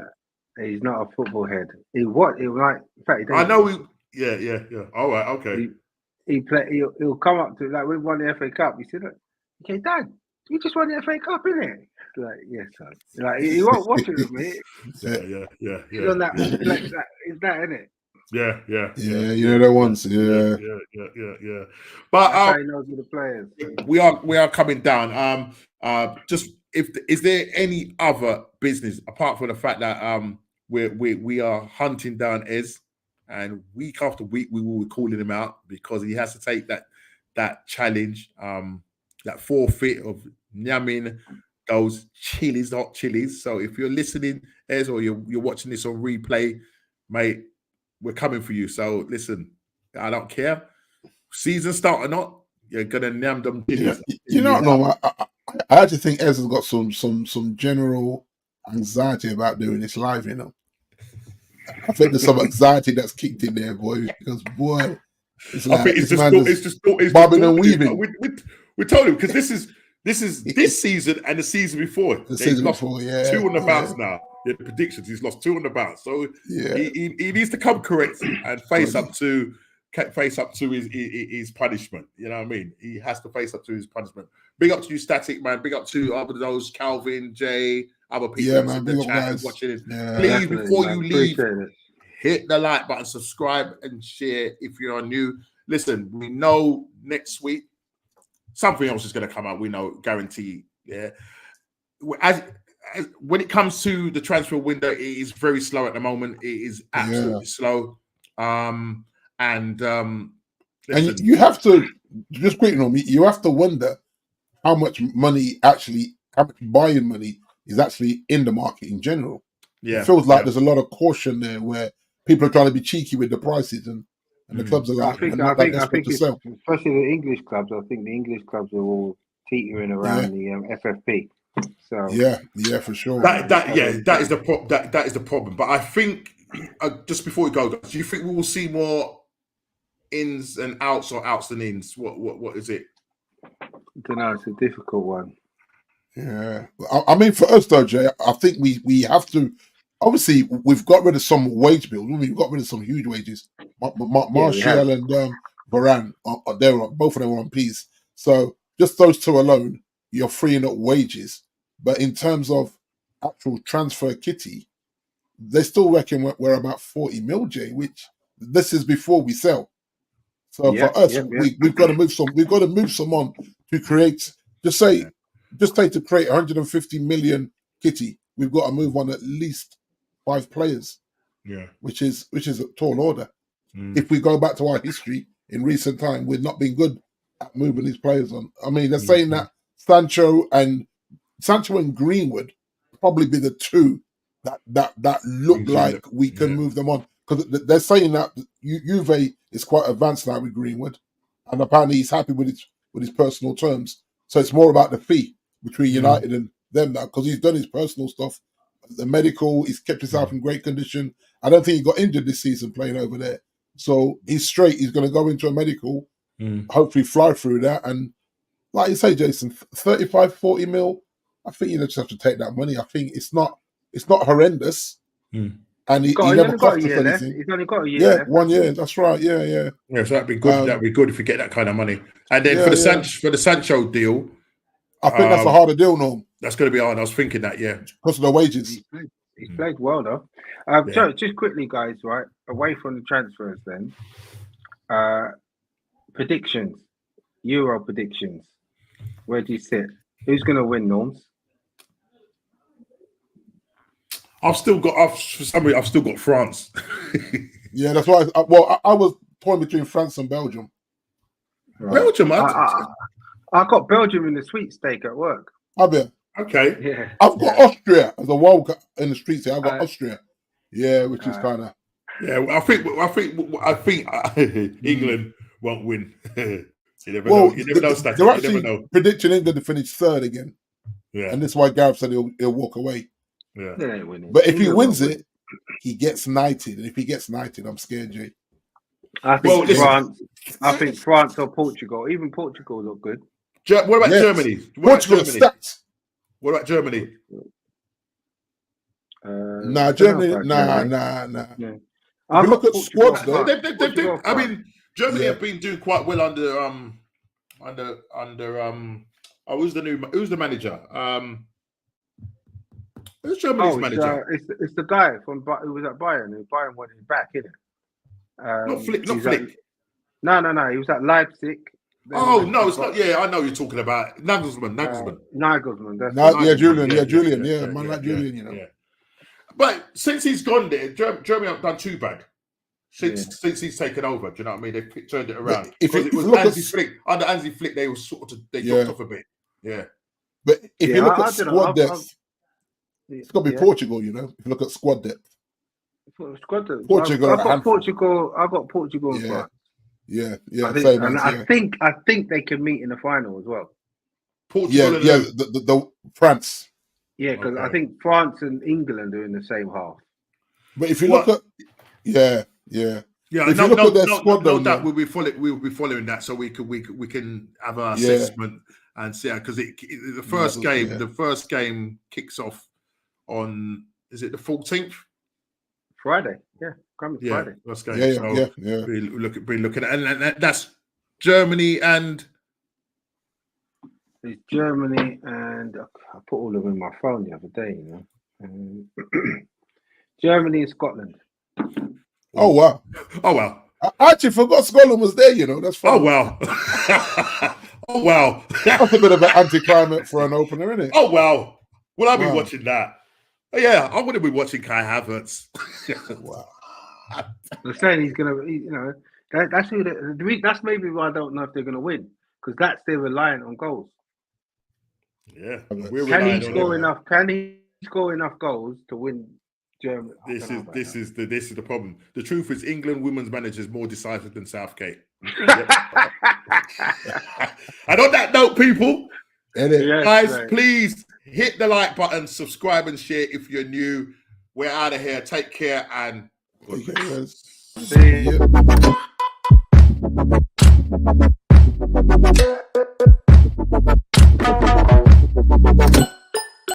He's not a football head. In fact, I know yeah. All right, okay. He'll come up to, like, we won the FA Cup. He said, okay, Dad, you just won the FA Cup, innit? Like, yes, son. Like, he won't watch it with me. Yeah. He's on that, is that, innit? Yeah. You know that once, yeah. But that's how he knows with the players. We are coming down. Is there any other business apart from the fact that we are hunting down Ez, and week after week we will be calling him out because he has to take that challenge, that forfeit of nyamming those hot chilies. So if you're listening, Ez, or you're watching this on replay, mate, we're coming for you. So listen, I don't care, season start or not, you're gonna nyam them chilies. I actually think Ez has got some general anxiety about doing this live, you know. I think there's some anxiety that's kicked in there, boy, because boy, it's like, I think it's just bobbing and weaving. We told him, because this is this season and the season before. The season before, 2 on the bounce now. Yeah, the predictions, he's lost 2 on the bounce. So he needs to come correct and face up to his punishment. You know what I mean? He has to face up to his punishment. Big up to you, Static, man. Big up to other those, Calvin, Jay, other people in the chat watching it. Yeah, please, before you leave, hit the like button, subscribe, and share if you're new. Listen, we know next week something else is going to come out. We know, guarantee. Yeah. When it comes to the transfer window, it is very slow at the moment. It is absolutely slow. And you have to just quickly on me. You have to wonder how much buying money is actually in the market in general. Yeah, it feels like there's a lot of caution there where people are trying to be cheeky with the prices, and the clubs are like, I think to sell. Especially the English clubs. I think the English clubs are all teetering around the FFP. So yeah, for sure. That is the problem. But I think just before we go, do you think we will see more ins and outs or outs and ins? What is it? I don't know. It's a difficult one. Yeah, I mean, for us though, Jay, I think we have to. Obviously, we've got rid of some wage bills. We've got rid of some huge wages. Martial and Varane, both of them were on P's. So just those two alone, you're freeing up wages. But in terms of actual transfer kitty, they still reckon we're about 40 mil, Jay, which this is before we sell. So for us, we've got to move some. We've got to move some on to create. Just say to create 150 million kitty, we've got to move on at least 5 players. Yeah, which is a tall order. If we go back to our history in recent time, we've not been good at moving these players on. I mean, they're saying that Sancho and Greenwood probably be the two that look like we can move them on, because they're saying that Juve is quite advanced now with Greenwood, and apparently he's happy with his personal terms. So it's more about the fee between United and them now, because he's done his personal stuff. The medical, he's kept himself in great condition. I don't think he got injured this season playing over there. So he's straight. He's going to go into a medical, hopefully fly through that. And like you say, Jason, 35, 40 mil, I think you just have to take that money. I think it's not horrendous. And he never cost us anything. He's only got a year left. 1 year. That's right. Yeah. Yeah, so that'd be good. That'd be good if you get that kind of money. And then for the Sancho deal, I think that's a harder deal, Norm. That's going to be hard. I was thinking that, because of the wages. He's played well though. So just quickly, guys, right away from the transfers, then predictions, Euro predictions. Where do you sit? Who's going to win, Norms? I've still got France. Yeah, that's why. I was torn between France and Belgium. Right. Belgium, I got Belgium in the sweepstake at work. I bet. Okay. Yeah. I've got Austria as a wild card in the streets here. I've got Austria. Yeah, which is kind of. Yeah, I think England won't win. You never know. They're actually predicting England to finish third again. Yeah, and this is why Gareth said he'll walk away. Yeah, they ain't winning. But if he wins it, he gets knighted. And if he gets knighted, I'm scared, Jay. I think France. I think France or Portugal. Even Portugal look good. What about Germany? Portugal stats. What about Germany? Germany. Nah. Yeah. If you look at squads, though. I mean, Germany have been doing quite well under who's the manager? Who's Germany's manager? It's the guy who was at Bayern. Who Bayern wanted him back, isn't it? Not Flick. No. He was at Leipzig. Oh no, it's not. Yeah, I know you're talking about Nagelsmann. Nagelsmann. Julian. Yeah, man like Julian. You know. Yeah. But since he's gone there, Germany haven't done too bad. Since he's taken over, do you know what I mean? They've turned it around. Because it was Hansi Flick. Under Hansi Flick, they were dropped off a bit. Yeah. But if you look at squad depth, it's got to be Portugal, you know. If you look at squad depth. Portugal. I've got Portugal and France. Yeah. I think they can meet in the final as well. Portugal the France. Yeah, because I think France and England are in the same half. But if you look at Yeah, if no doubt we'll be following that, so we can have our assessment and see, because the first game kicks off on, is it the 14th? Friday, Friday. First game. Be looking at, and that's Germany and. It's Germany and I put all of them in my phone the other day. You know, Germany and Scotland. Oh wow! I actually forgot Scotland was there. You know, that's fun. Oh wow! Oh wow! That's a bit of an anticlimax for an opener, isn't it? Oh wow! Will I be watching that? Oh, yeah, I'm going to be watching Kai Havertz. Wow! I'm saying he's going to. You know, that's maybe why I don't know if they're going to win, because they're reliant on goals. Yeah, can he score enough? Can he score enough goals to win? Germany. This is the problem. The truth is, England women's manager is more decisive than Southgate. And on that note, people, guys, please hit the like button, subscribe, and share if you're new. We're out of here. Take care and see you.